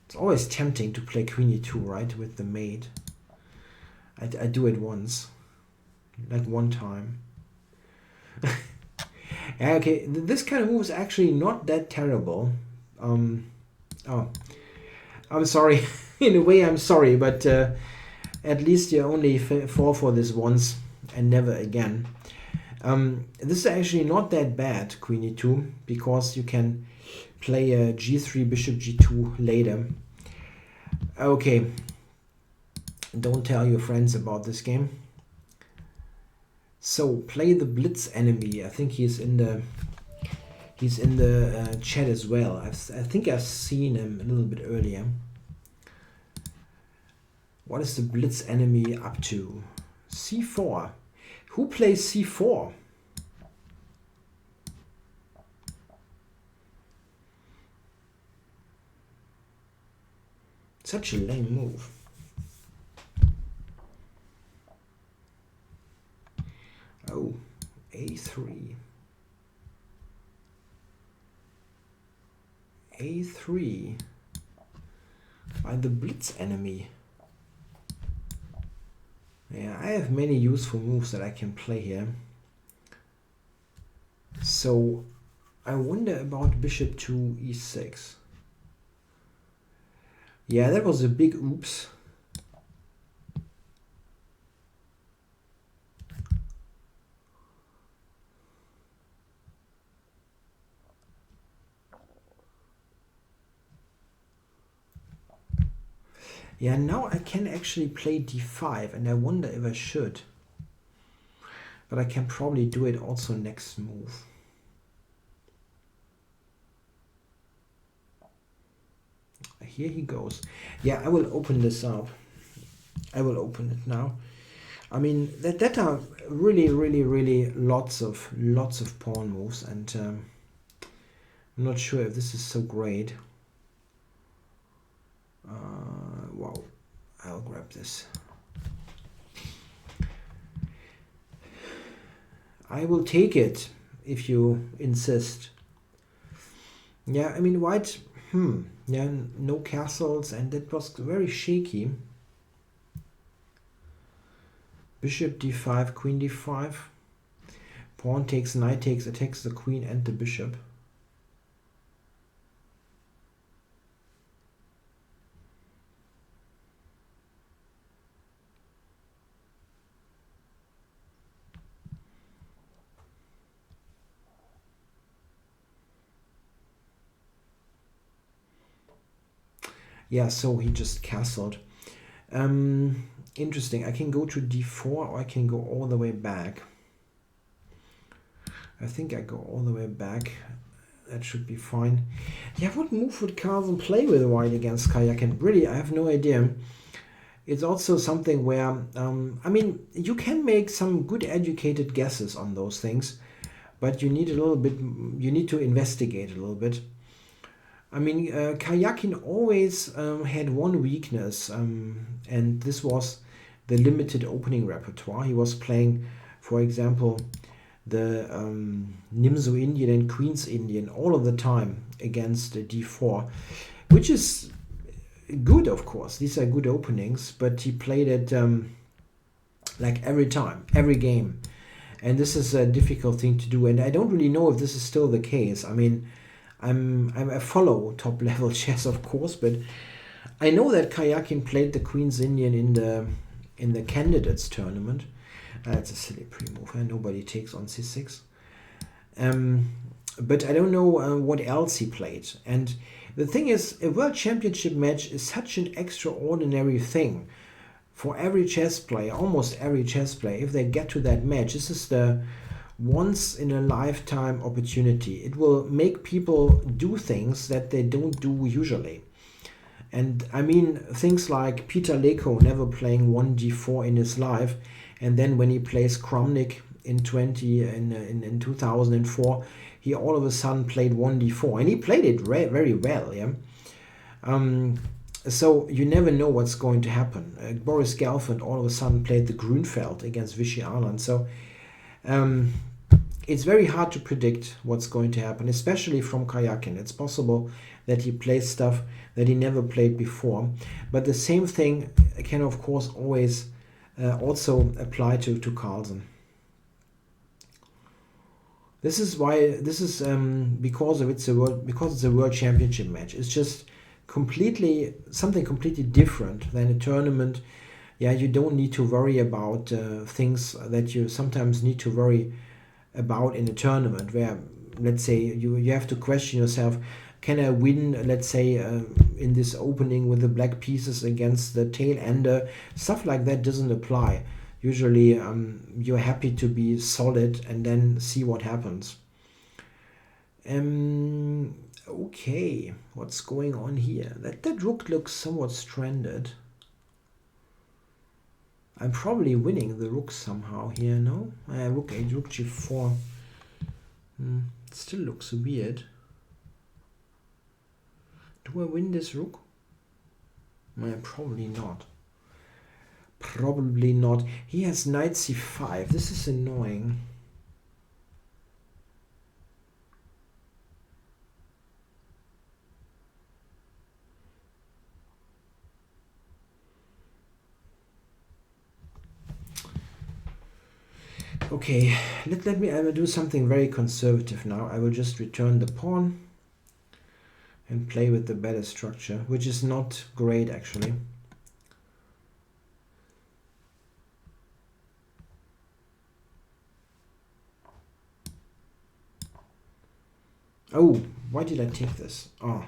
It's always tempting to play queen e2, right, with the mate. I do it once, like one time. Yeah, okay, this kind of move is actually not that terrible. Oh, I'm sorry. In a way, I'm sorry, but at least you only fall for this once and never again. This is actually not that bad, queen e2, because you can play a g3, bishop g2 later. Okay, Don't tell your friends about this game. So play the Blitz enemy. I think he's in the chat as well. I think I've seen him a little bit earlier. What is the Blitz enemy up to? C4. Who plays C4? Such a lame move. Oh, A3. A3 by the Blitz enemy. Yeah, I have many useful moves that I can play here. So I wonder about bishop to e6. Yeah, that was a big oops. Yeah, now I can actually play d5, and I wonder if I should. But I can probably do it also next move. Here he goes. Yeah, I will open this up. I will open it now. I mean, that are really lots of pawn moves, and I'm not sure if this is so great. Wow, I'll grab this. I will take it if you insist. Yeah, I mean, white, yeah, no castles, and that was very shaky. Bishop d5, queen d5. Pawn takes, knight takes, attacks the queen and the bishop. Yeah, so he just castled. Interesting. I can go to d4 or I can go all the way back. I think I go all the way back. That should be fine. Yeah, what move would Carlsen play with white against Karjakin? Really, I have no idea. It's also something where, I mean, you can make some good educated guesses on those things, but you need a little bit, you need to investigate a little bit. I mean, Karjakin always had one weakness, and this was the limited opening repertoire. He was playing, for example, the Nimzo Indian and Queen's Indian all of the time against d4, which is good, of course. These are good openings, but he played it like every time, every game. And this is a difficult thing to do, and I don't really know if this is still the case. I mean, I follow top level chess, of course, but I know that Karjakin played the Queen's Indian in the candidates tournament. That's a silly pre-move. Nobody takes on c6. But I don't know what else he played. And the thing is, a world championship match is such an extraordinary thing for every chess player, almost every chess player. If they get to that match, this is the once in a lifetime opportunity. It will make people do things that they don't do usually. And I mean things like Peter Leko never playing 1d4 in his life, and then when he plays Kramnik in 2004, he all of a sudden played 1d4, and he played it very well. Yeah. So you never know what's going to happen. Boris Gelfand all of a sudden played the Grunfeld against Vichy Arland. So it's very hard to predict what's going to happen, especially from Karjakin. It's possible that he plays stuff that he never played before. But the same thing can, of course, always also apply to Carlsen. This is why because it's a world championship match. It's just something completely different than a tournament. Yeah, you don't need to worry about things that you sometimes need to worry about in a tournament, where, let's say, you have to question yourself, can I win, let's say, in this opening with the black pieces against the tail ender? Stuff like that doesn't apply. Usually you're happy to be solid and then see what happens. Okay, what's going on here? That rook looks somewhat stranded. I'm probably winning the rook somehow here, no? Rook 8, rook g4. It still looks weird. Do I win this rook? Probably not. Probably not. He has knight c5. This is annoying. Okay, let me. I will do something very conservative now. I will just return the pawn and play with the better structure, which is not great actually. Oh, why did I take this? Oh,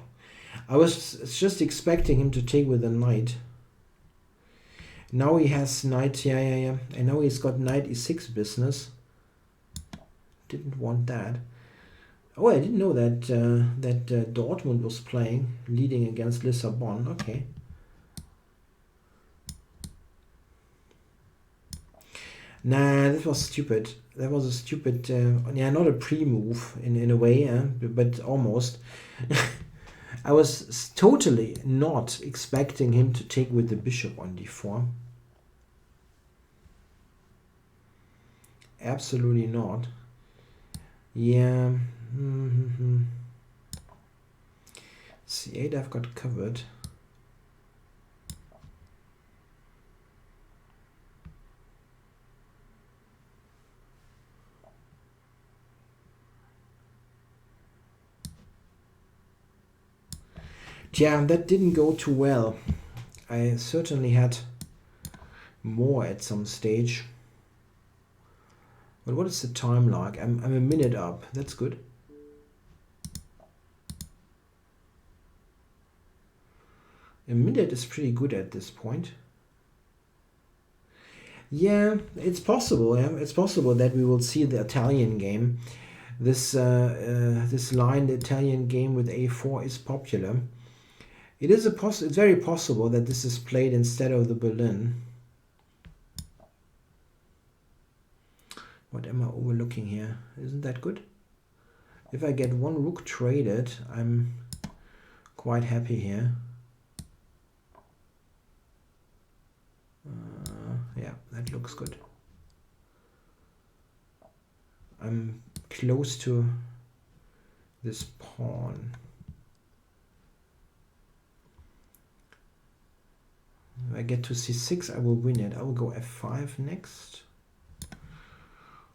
I was just expecting him to take with a knight. Now he has knight, yeah. And now he's got knight e6 business. Didn't want that. Oh, I didn't know that Dortmund was playing, leading against Lissabon. Okay. Nah, that was stupid. That was a stupid, yeah, not a pre-move in a way, but almost. I was totally not expecting him to take with the bishop on d4. Absolutely not. Yeah. c8 I've got covered. Yeah, that didn't go too well. I certainly had more at some stage. But what is the time like? I'm a minute up. That's good. A minute is pretty good at this point. Yeah, it's possible. Yeah, it's possible that we will see the Italian game. This this line, the Italian game with a4 is popular. It is it's very possible that this is played instead of the Berlin. What am I overlooking here? Isn't that good? If I get one rook traded, I'm quite happy here. Yeah, that looks good. I'm close to this pawn. If I get to c6, I will win it. I will go f5 next.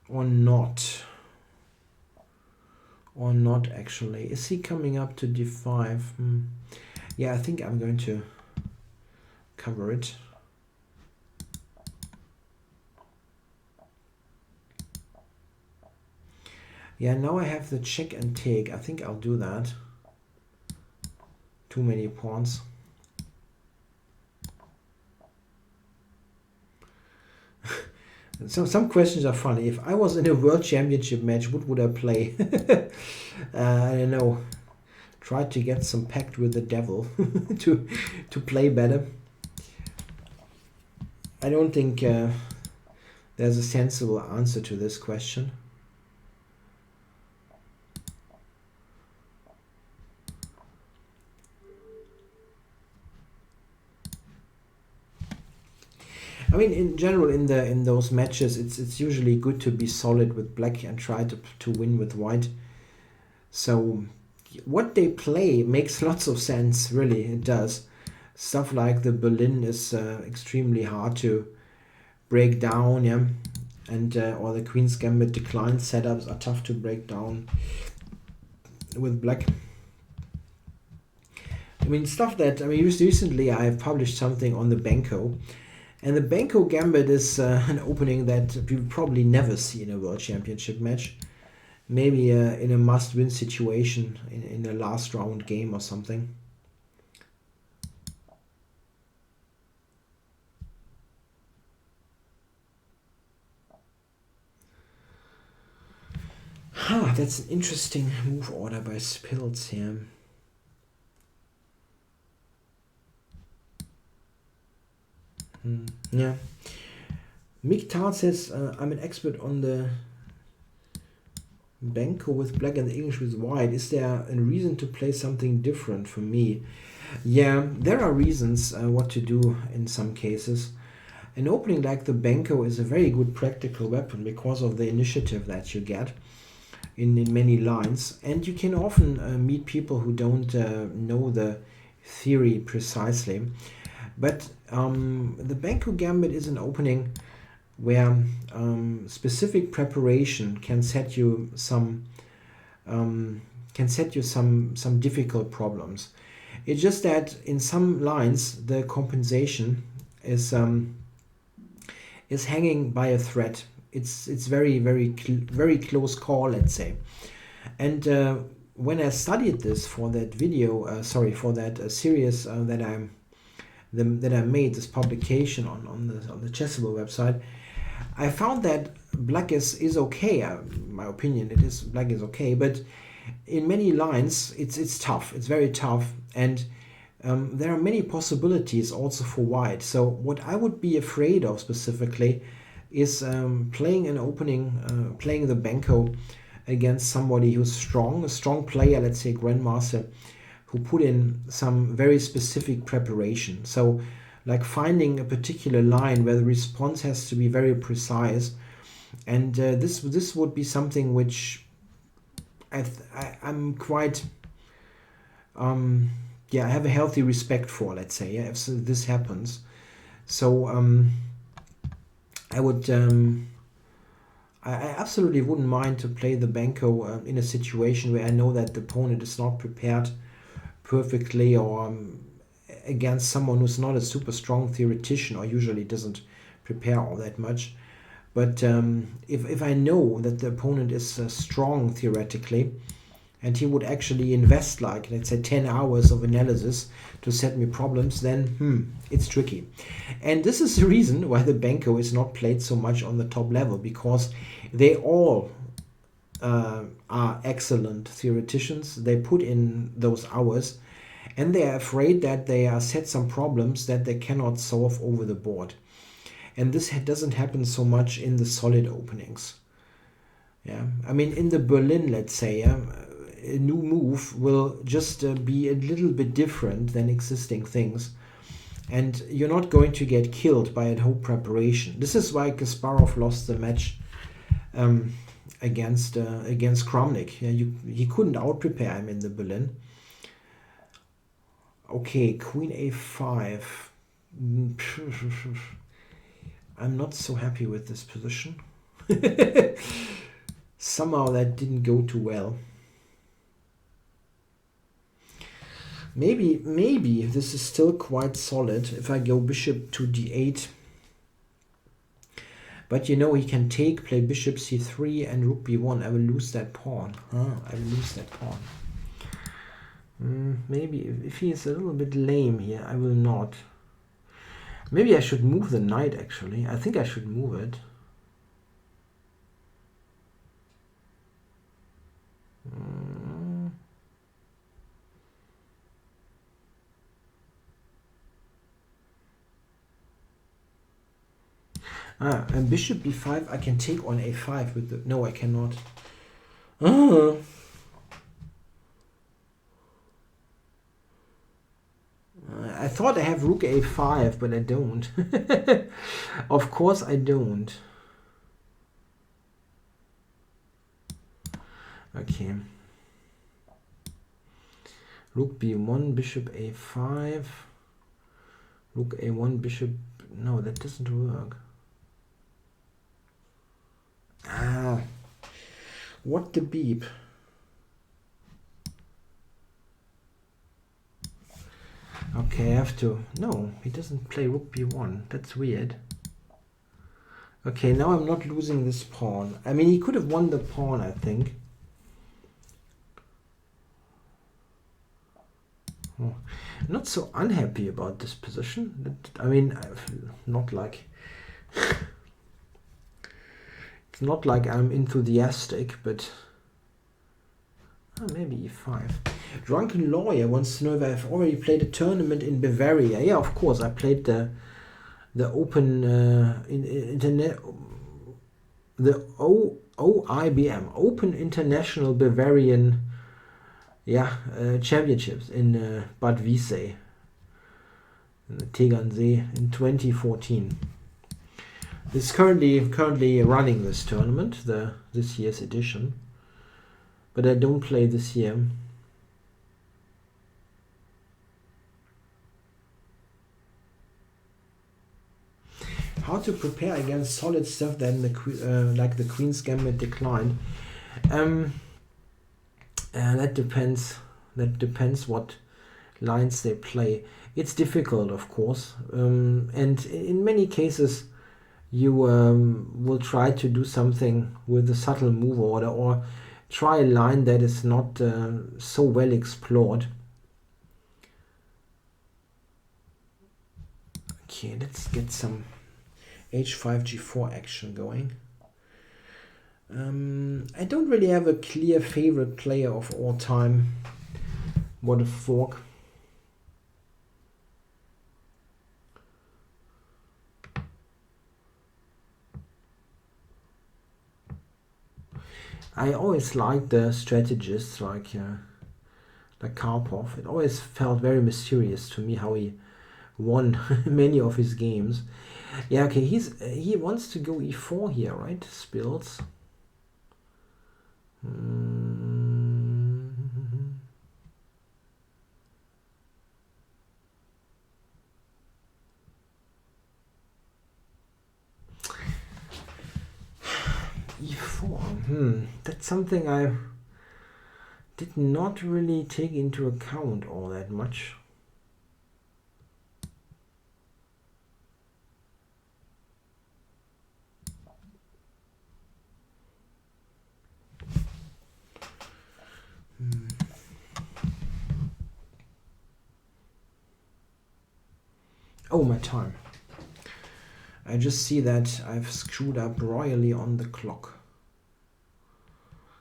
Or not. Or not, actually. Is he coming up to d5? Yeah, I think I'm going to cover it. Yeah, now I have the check and take. I think I'll do that. Too many pawns. So some questions are funny. If I was in a world championship match, what would I play? I don't know. Try to get some pact with the devil to play better. I don't think there's a sensible answer to this question. I mean, in general, in those matches, it's usually good to be solid with black and try to win with white. So what they play makes lots of sense, really, it does. Stuff like the Berlin is extremely hard to break down, yeah, and or the Queen's Gambit decline setups are tough to break down with black. I mean, stuff that, I mean, recently I have published something on the Banco. And the Banco Gambit is an opening that we will probably never see in a World Championship match. maybe in a must-win situation in a last round game or something. That's an interesting move order by Spills here. Yeah. Mick Tart says, I'm an expert on the Banco with black and the English with white. Is there a reason to play something different for me? Yeah, there are reasons what to do in some cases. An opening like the Banco is a very good practical weapon because of the initiative that you get in many lines. And you can often meet people who don't know the theory precisely. But the Banco Gambit is an opening where specific preparation can set you some difficult problems. It's just that in some lines the compensation is hanging by a thread. It's very close call, let's say. And when I studied this for that video, for that series that I made, this publication on the Chessable website, I found that black is okay. In my opinion, black is okay, but in many lines it's tough. It's very tough, and there are many possibilities also for white. So what I would be afraid of specifically is playing an opening, playing the Banco against somebody who's strong, a strong player, let's say grandmaster, who put in some very specific preparation. So like finding a particular line where the response has to be very precise, and this would be something which I'm quite I have a healthy respect for, let's say, if this happens. So I would I absolutely wouldn't mind to play the Banco in a situation where I know that the opponent is not prepared perfectly, or against someone who's not a super strong theoretician or usually doesn't prepare all that much. But if I know that the opponent is strong theoretically, and he would actually invest, like, let's say 10 hours of analysis to set me problems, then it's tricky. And this is the reason why the Banco is not played so much on the top level, because they all are excellent theoreticians. They put in those hours, and they are afraid that they are set some problems that they cannot solve over the board. And this doesn't happen so much in the solid openings. Yeah, I mean, in the Berlin, let's say, a new move will just be a little bit different than existing things, and you're not going to get killed by a whole preparation. This is why Kasparov lost the match against Kramnik. Yeah, he couldn't out-prepare him in the Berlin. Okay, Queen A5. I'm not so happy with this position. Somehow that didn't go too well. Maybe this is still quite solid if I go bishop to d8. But you know, he can play bishop c3 and rook b1. I will lose that pawn. I will lose that pawn. Maybe if he is a little bit lame here, I will not. Maybe I should move the knight, actually. I think I should move it. And bishop b5, I can take on a5 with the... No, I cannot. I thought I have rook a5, but I don't. Of course I don't. Okay. Rook b1, bishop a5. Rook a1, bishop... No, that doesn't work. What the beep? Okay, I have to... No, he doesn't play rook b1. That's weird. Okay, now I'm not losing this pawn. I mean, he could have won the pawn, I think. Oh, I'm not so unhappy about this position. I mean, not like it's not like I'm enthusiastic, but maybe e5. Drunken Lawyer wants to know if I've already played a tournament in Bavaria. Yeah, of course. I played the Open Internet, the OIBM, Open International Bavarian, championships in Bad Wiessee, in the Tegernsee in 2014. This is currently running this tournament, this year's edition, but I don't play this year. How to prepare against solid stuff then like the Queen's Gambit declined? That depends. That depends what lines they play. It's difficult, of course, and in many cases you will try to do something with a subtle move order or try a line that is not so well explored. Okay, let's get some h5 g4 action going. I don't really have a clear favorite player of all time. What a fork. I always liked the strategists like Karpov. It always felt very mysterious to me how he won many of his games. Yeah, okay, he wants to go e4 here, right? Spills. e4. That's something I did not really take into account all that much. Oh, my time. I just see that I've screwed up royally on the clock.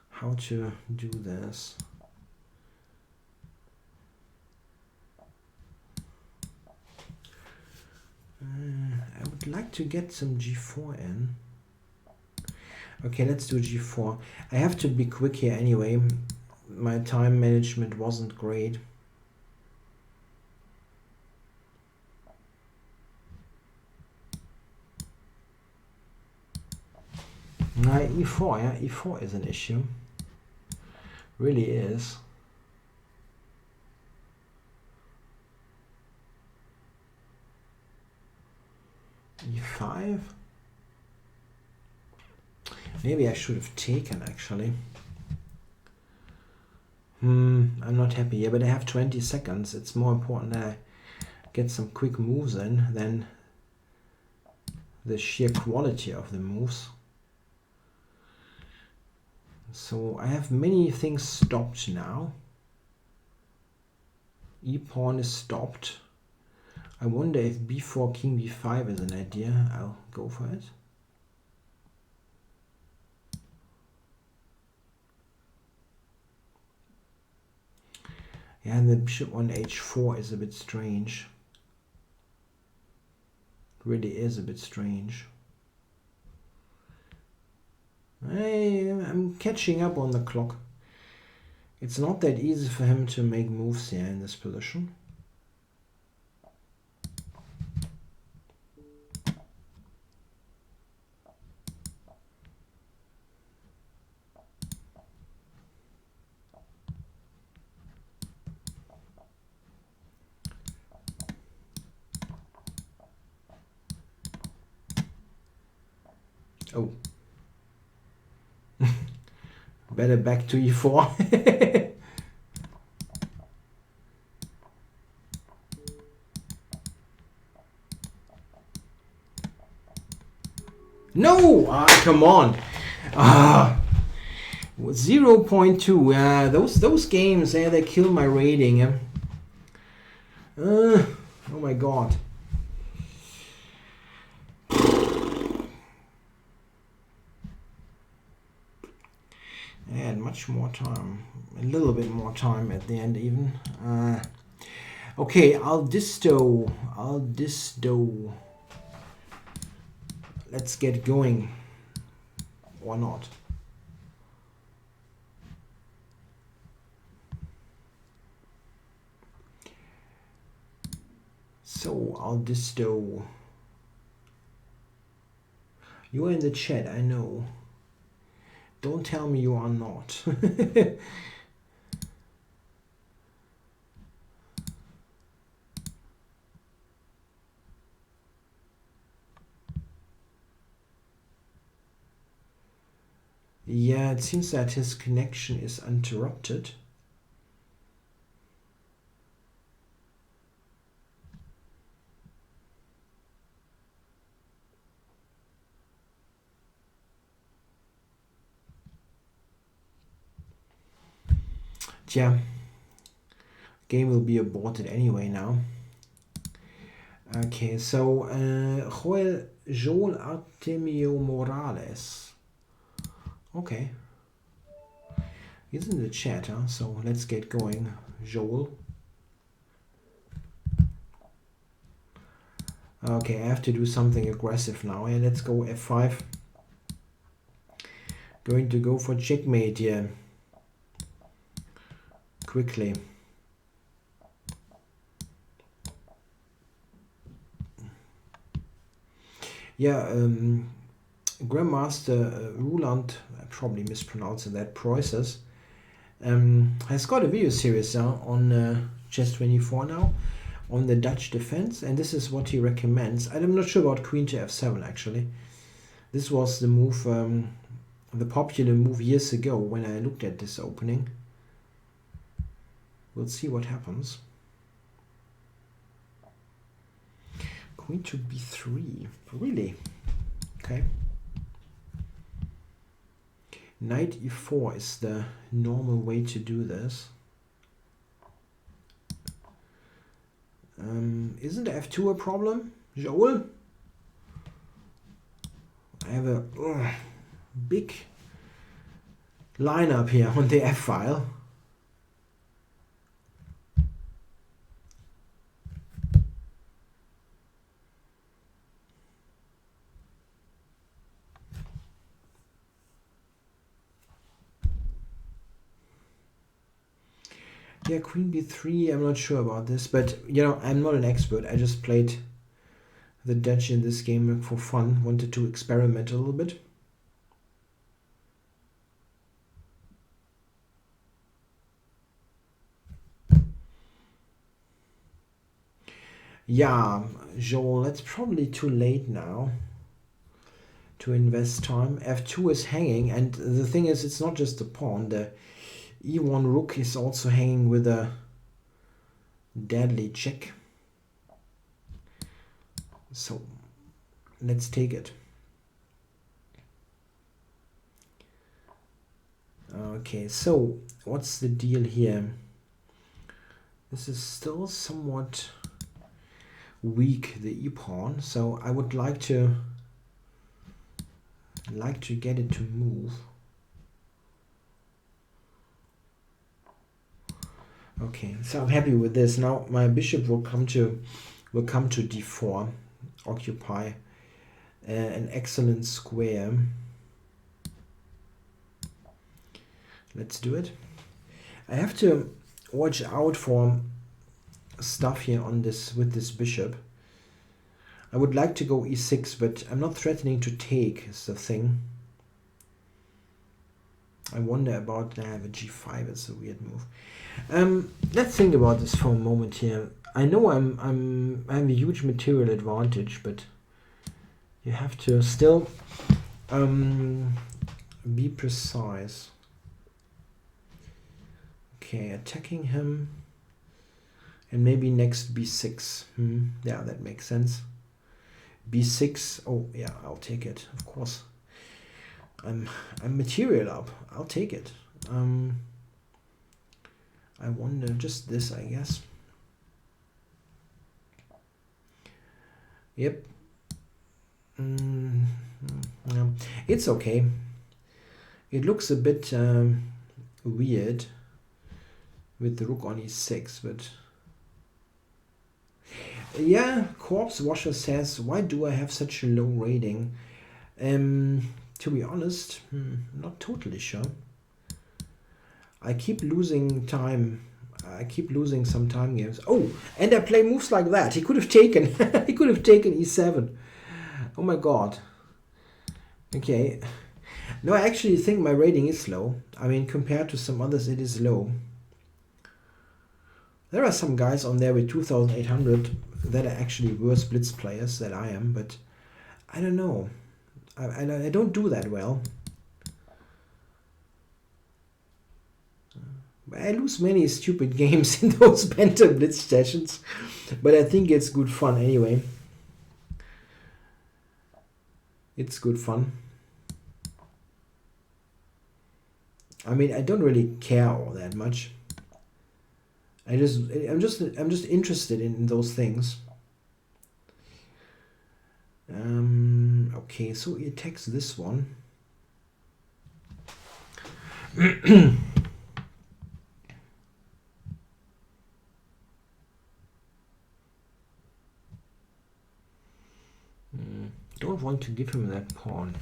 How to do this? I would like to get some g4 in. Okay, let's do g4. I have to be quick here anyway. My time management wasn't great. e4, yeah, e4 is an issue. Really is. e5. Maybe I should have taken actually. I'm not happy here, but I have 20 seconds. It's more important that I get some quick moves in than the sheer quality of the moves. So I have many things stopped now. E-pawn is stopped. I wonder if b4 king b5 is an idea. I'll go for it. Yeah, and the bishop on h4 is a bit strange. Really is a bit strange. I'm catching up on the clock. It's not that easy for him to make moves here in this position. Oh. Better back to e4. No! Come on. 0.2. Those games, they kill my rating. Oh my god. I had much more time, a little bit more time at the end even. Okay, I'll disto. Let's get going. Or not. So I'll disto. You're in the chat, I know. Don't tell me you are not. Yeah, it seems that his connection is interrupted. Yeah, game will be aborted anyway now. Okay, so Joel Artemio Morales. Okay. He's in the chat, huh? So let's get going. Joel. Okay, I have to do something aggressive now. Yeah, let's go f5. Going to go for checkmate here. Quickly. Yeah, Grandmaster Ruland, I probably mispronounced that, Preußes, has got a video series on Chess24 now on the Dutch defense, and this is what he recommends. I'm not sure about Queen to f7 actually. This was the move, the popular move years ago when I looked at this opening. We'll see what happens. Queen to b3, really? Okay. Knight e4 is the normal way to do this. Isn't f2 a problem, Joel? I have a big lineup here on the F file. Yeah, Queen b3, I'm not sure about this, but you know, I'm not an expert. I just played the Dutch in this game for fun, wanted to experiment a little bit. Yeah, Joel, that's probably too late now to invest time. f2 is hanging, and the thing is, it's not just the pawn. The e1 rook is also hanging with a deadly check. So let's take it. Okay, so what's the deal here? This is still somewhat weak, the e-pawn, so I would like to get it to move. Okay, so I'm happy with this. Now my bishop will come to d4, occupy an excellent square. Let's do it. I have to watch out for stuff here on this with this bishop. I would like to go e6, but I'm not threatening to take is the thing. I wonder about I have a g5. It's a weird move. Let's think about this for a moment here. I know I have a huge material advantage, but you have to still be precise. Okay, attacking him, and maybe next b6. Yeah, that makes sense. b6. Oh yeah, I'll take it. Of course. I'm material up. I'll take it. I wonder just this, I guess. Yep. No. It's okay. It looks a bit weird with the rook on e6, but yeah, Corpse Washer says, why do I have such a low rating? To be honest, not totally sure. I keep losing time. I keep losing some time games. Oh, and I play moves like that. He could have taken. He could have taken e7. Oh my god. Okay. No, I actually think my rating is low. I mean, compared to some others, it is low. There are some guys on there with 2,800 that are actually worse blitz players than I am, but I don't know. I don't do that well. I lose many stupid games in those Banter Blitz sessions, but I think it's good fun anyway. It's good fun. I mean, I don't really care all that much. I'm just interested in those things. Okay, so he attacks this one. Don't want to give him that pawn.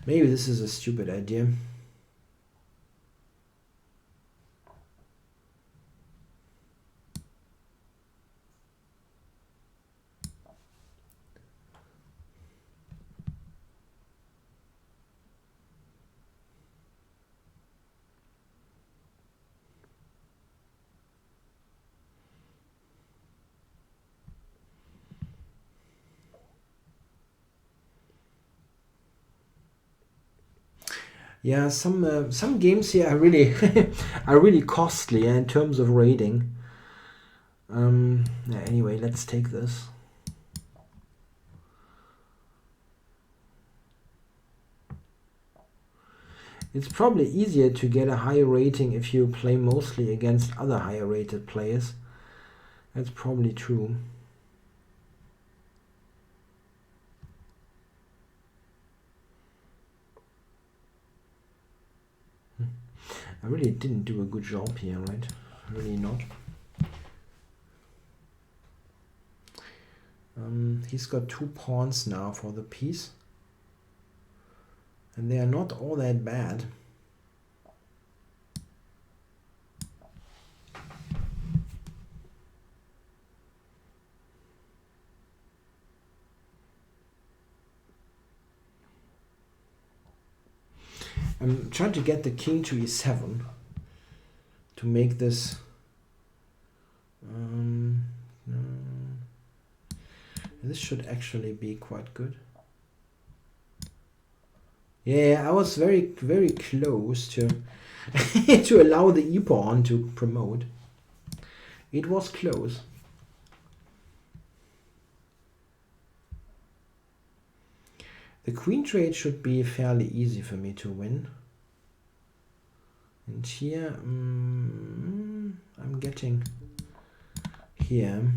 Maybe this is a stupid idea. Yeah, some games here are really are really costly in terms of rating. Yeah, anyway, let's take this. It's probably easier to get a higher rating if you play mostly against other higher rated players. That's probably true. I really didn't do a good job here, right? Really not. He's got 2 pawns now for the piece. And they are not all that bad. I'm trying to get the king to e7 to make this this should actually be quite good. Yeah, I was very close to to allow the e-pawn to promote. It was close. The queen trade should be fairly easy for me to win. And here, I'm getting here.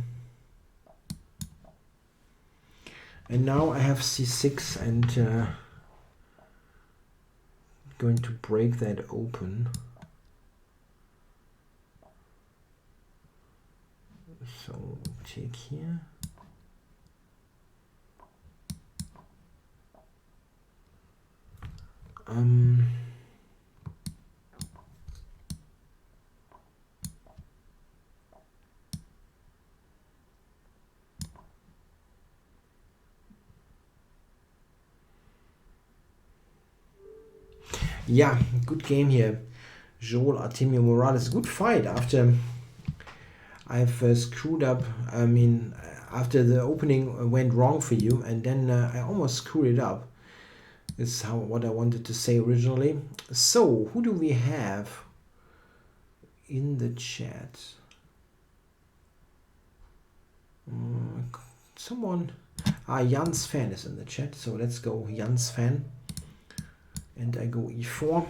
And now I have c6 and going to break that open. So take here. Yeah, good game here. Joel Artemio Morales. Good fight after I've screwed up. I mean, after the opening went wrong for you, and then I almost screwed it up. Is what I wanted to say originally. So, who do we have in the chat? Someone. Jan's fan is in the chat. So let's go Jan's fan. And I go e4.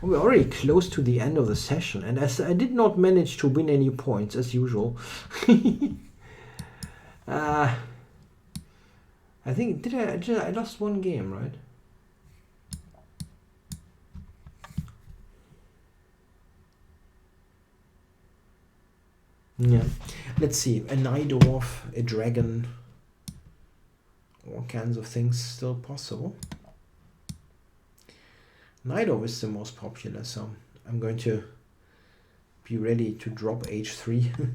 We're already close to the end of the session, and as I did not manage to win any points as usual. I think I lost one game, right? Yeah. Let's see. A knight off, a dragon, all kinds of things still possible. Knight off is the most popular, so I'm going to be ready to drop h3.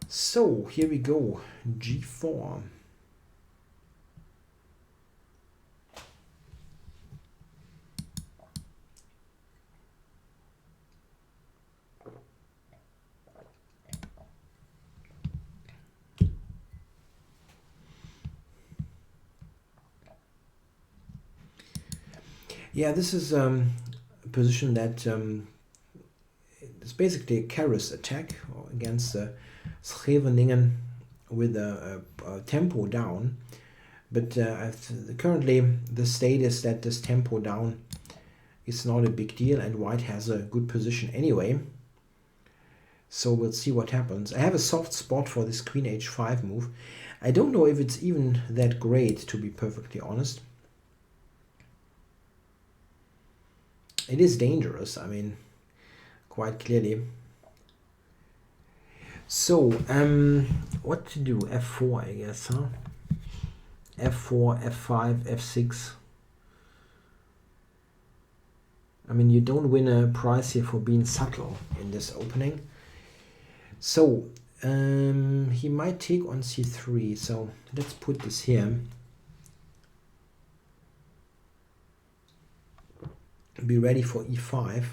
So here we go, g4. Yeah, this is a position that it's basically a Keres attack against Scheveningen with a tempo down. But currently the state is that this tempo down is not a big deal and white has a good position anyway. So we'll see what happens. I have a soft spot for this queen h5 move. I don't know if it's even that great, to be perfectly honest. It is dangerous, I mean, quite clearly. So, what to do? f4, I guess, huh? f4, f5, f6. I mean, you don't win a prize here for being subtle in this opening. So, he might take on c3, so let's put this here. Be ready for e5.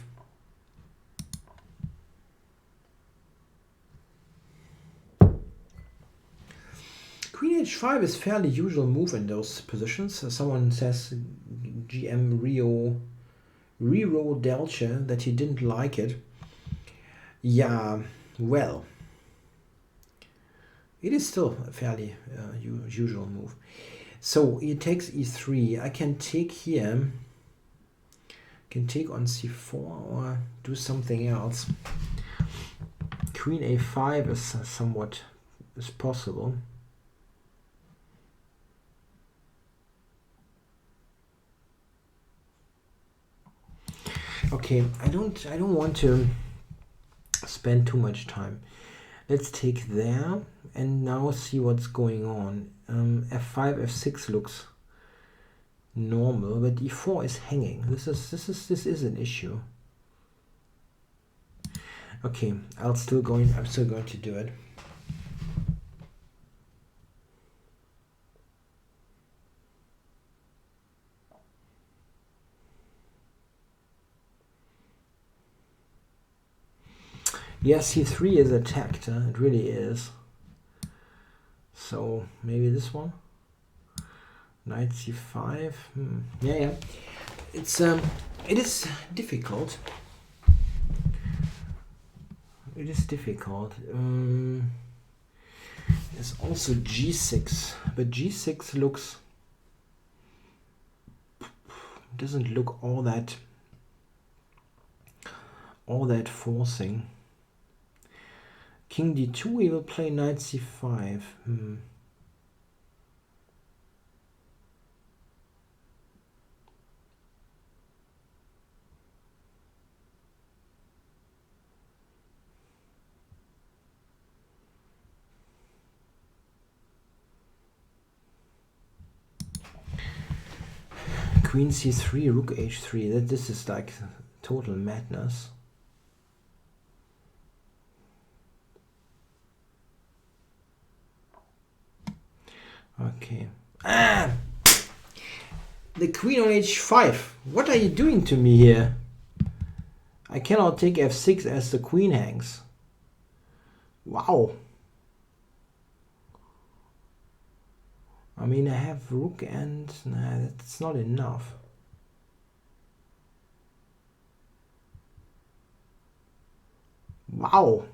Queen h5 is fairly usual move in those positions. Someone says, GM Rero Delche, that he didn't like it. Yeah, well, it is still a fairly usual move. So he takes e3. I can take here. Can take on c4 or do something else. Queen a5 is somewhat possible. Okay, I don't want to spend too much time. Let's take there and now see what's going on. f5, f6 looks normal, but e4 is hanging. This is an issue. Okay, I'm still going to do it. Yeah, c3 is attacked. It really is. So maybe this one. Knight c5. Yeah. It is difficult. It is difficult. There's also g6, but g6 doesn't look all that forcing. King d2, he will play knight c5. Queen c3, rook h3. This is like total madness. Okay. The queen on h5. What are you doing to me here? I cannot take f6 as the queen hangs. Wow. I mean, I have rook and... Nah, that's not enough. Wow.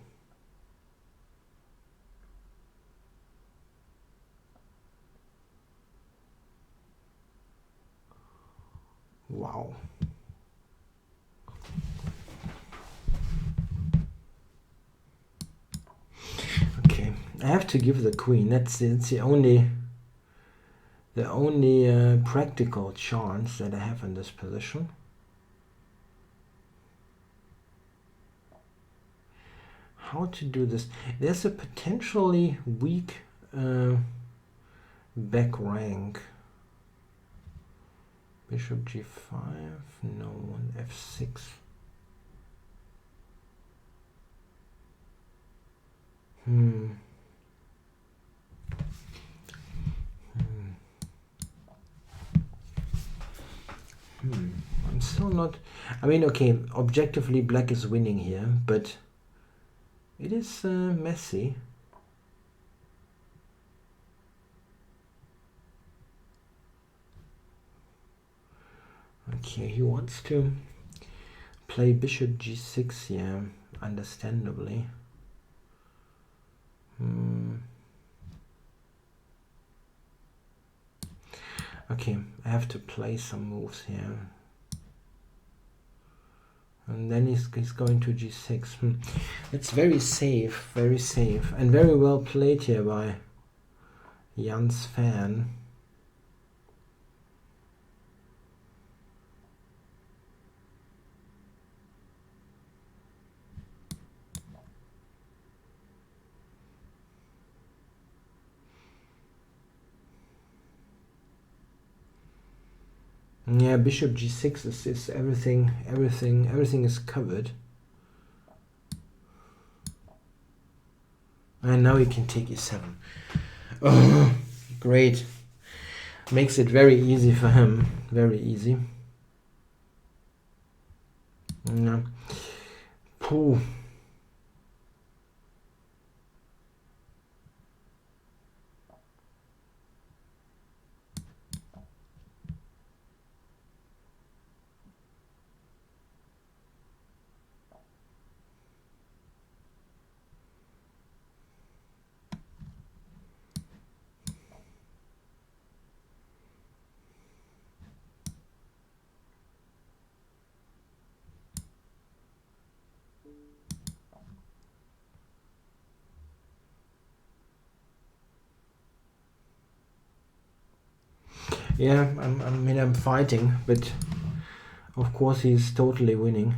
Wow. I have to give the queen. That's the only practical chance that I have in this position. How to do this? There's a potentially weak back rank. Bishop g5, no, one f6. I'm still not... I mean, okay, objectively black is winning here, but it is messy. Okay, he wants to play bishop g6 here, understandably. Okay, I have to play some moves here. And then he's going to g6. It's very safe, and very well played here by Jan's fan. Yeah, bishop g6 is everything is covered. And now he can take e7. Oh, great. Makes it very easy for him. Very easy. Yeah. Pooh. Yeah, I'm fighting, but of course he's totally winning.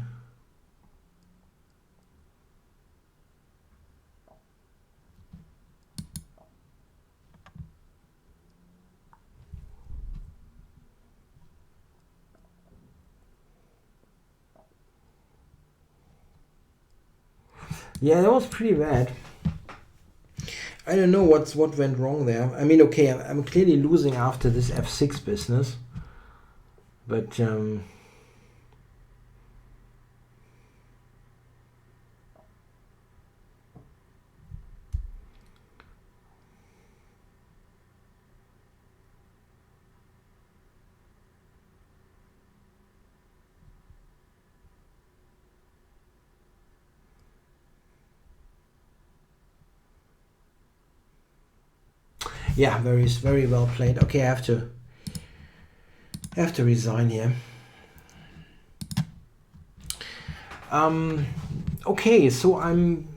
Yeah, that was pretty bad. I don't know what went wrong there. I mean, okay, I'm clearly losing after this f6 business, but yeah, very well played. Okay, I have to resign here. Okay, so I'm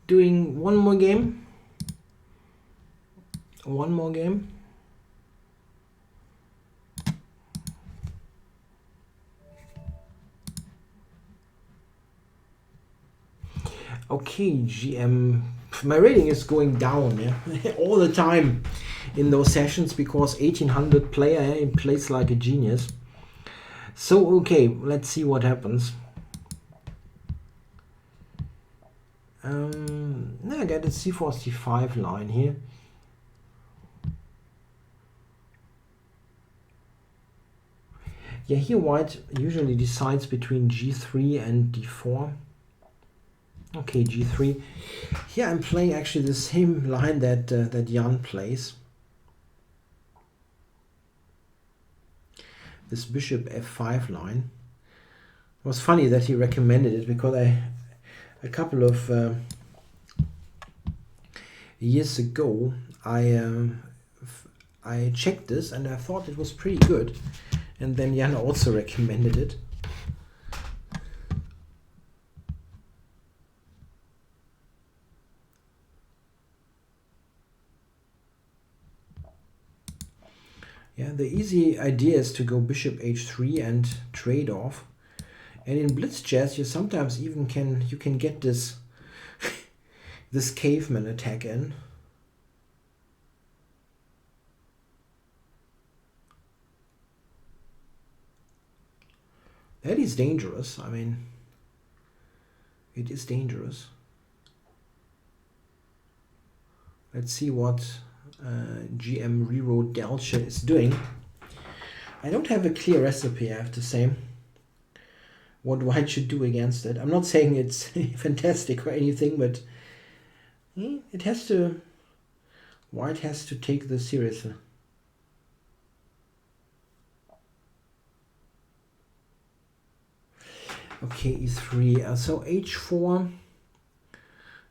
doing one more game. Okay, GM. My rating is going down, yeah, all the time in those sessions because 1800 player, he plays like a genius. So okay, let's see what happens. I got a c4, c5 line here. Yeah, here white usually decides between g3 and d4. Okay, g3. Here I'm playing actually the same line that Jan plays. This bishop f5 line. It was funny that he recommended it because a couple of years ago I checked this and I thought it was pretty good, and then Jan also recommended it. Yeah, the easy idea is to go bishop h3 and trade off. And in blitz chess, you sometimes even can get this this caveman attack in. That is dangerous. I mean, it is dangerous. Let's see what GM Ruy Lopez is doing. I don't have a clear recipe, I have to say, what white should do against it. I'm not saying it's fantastic or anything, but it has to. White has to take this seriously. Okay, e3. So h4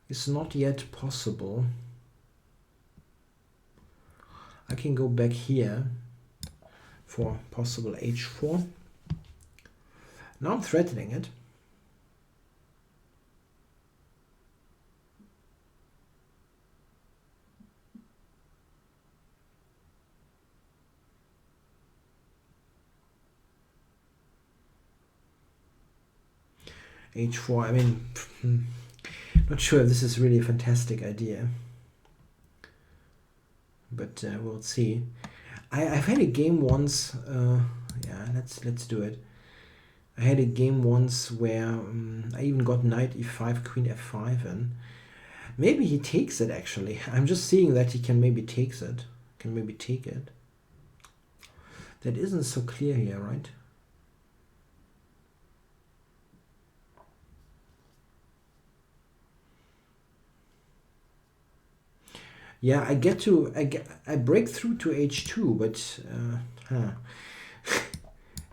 is not yet possible. I can go back here for possible h4. Now I'm threatening it. h4, I mean, not sure if this is really a fantastic idea, but we'll see. I've had a game once, yeah, let's do it. I had a game once where I even got knight e5, queen f5, and maybe he takes it actually. I'm just seeing that he can maybe take it. That isn't so clear here, right? Yeah, I break through to h2, but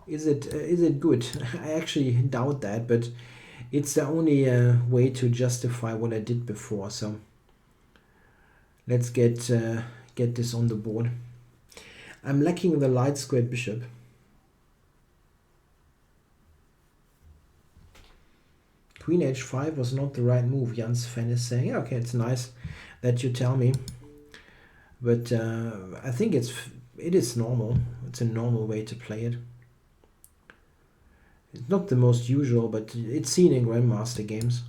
is it good? I actually doubt that, but it's the only way to justify what I did before. So let's get this on the board. I'm lacking the light squared bishop. Queen h5 was not the right move, Jans Fan is saying. Yeah, okay, it's nice that you tell me, but I think it is normal. It's a normal way to play it. It's not the most usual, but it's seen in Grandmaster games.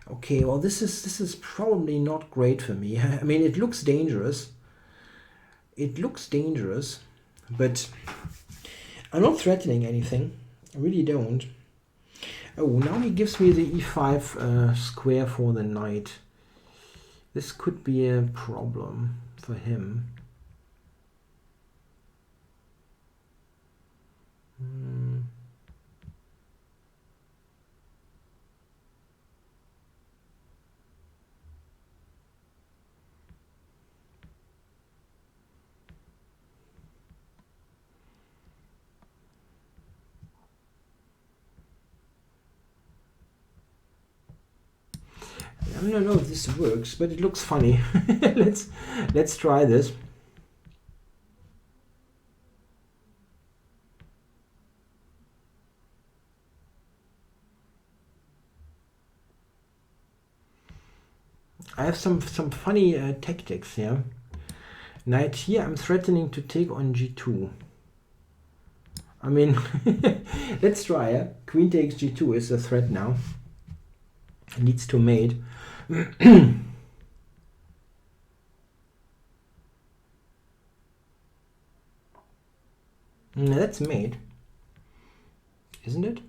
Okay, well this is probably not great for me. I mean, it looks dangerous. But I'm not threatening anything. I really don't. Oh, now he gives me the e5 square for the knight. This could be a problem for him. I don't know if this works, but it looks funny. let's try this. I have some funny tactics here. Knight here, I'm threatening to take on g2. I mean, let's try it. Queen takes g2 is a threat now. It needs to mate. That's mate, isn't it?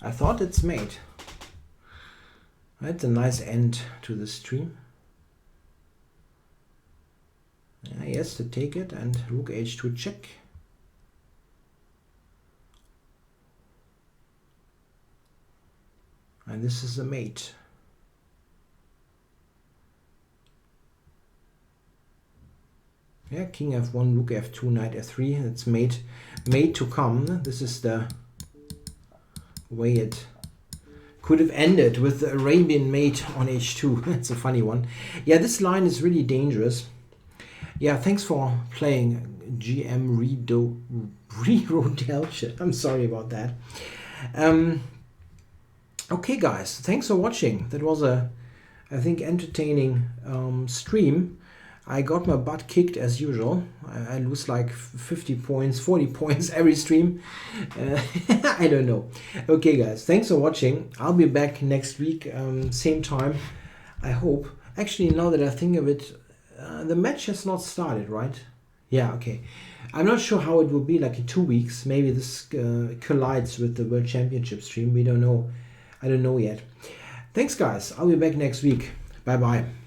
I thought it's mate. That's a nice end to the stream. He has to take it, and rook h2 check. And this is a mate. Yeah, king f1, rook f2, knight f3. That's mate to come. This is the way it could have ended, with the Arabian mate on h2. That's a funny one. Yeah, this line is really dangerous. Yeah, thanks for playing, GM Ruy Lopez. I'm sorry about that. Okay, guys, thanks for watching. That was a, I think, entertaining stream. I got my butt kicked as usual. I lose like 50 points, 40 points every stream. I don't know. Okay, guys, thanks for watching. I'll be back next week, same time, I hope. Actually, now that I think of it, the match has not started, right? Yeah, okay. I'm not sure how it will be like in 2 weeks. Maybe this collides with the World Championship stream. We don't know. I don't know yet. Thanks, guys. I'll be back next week. Bye-bye.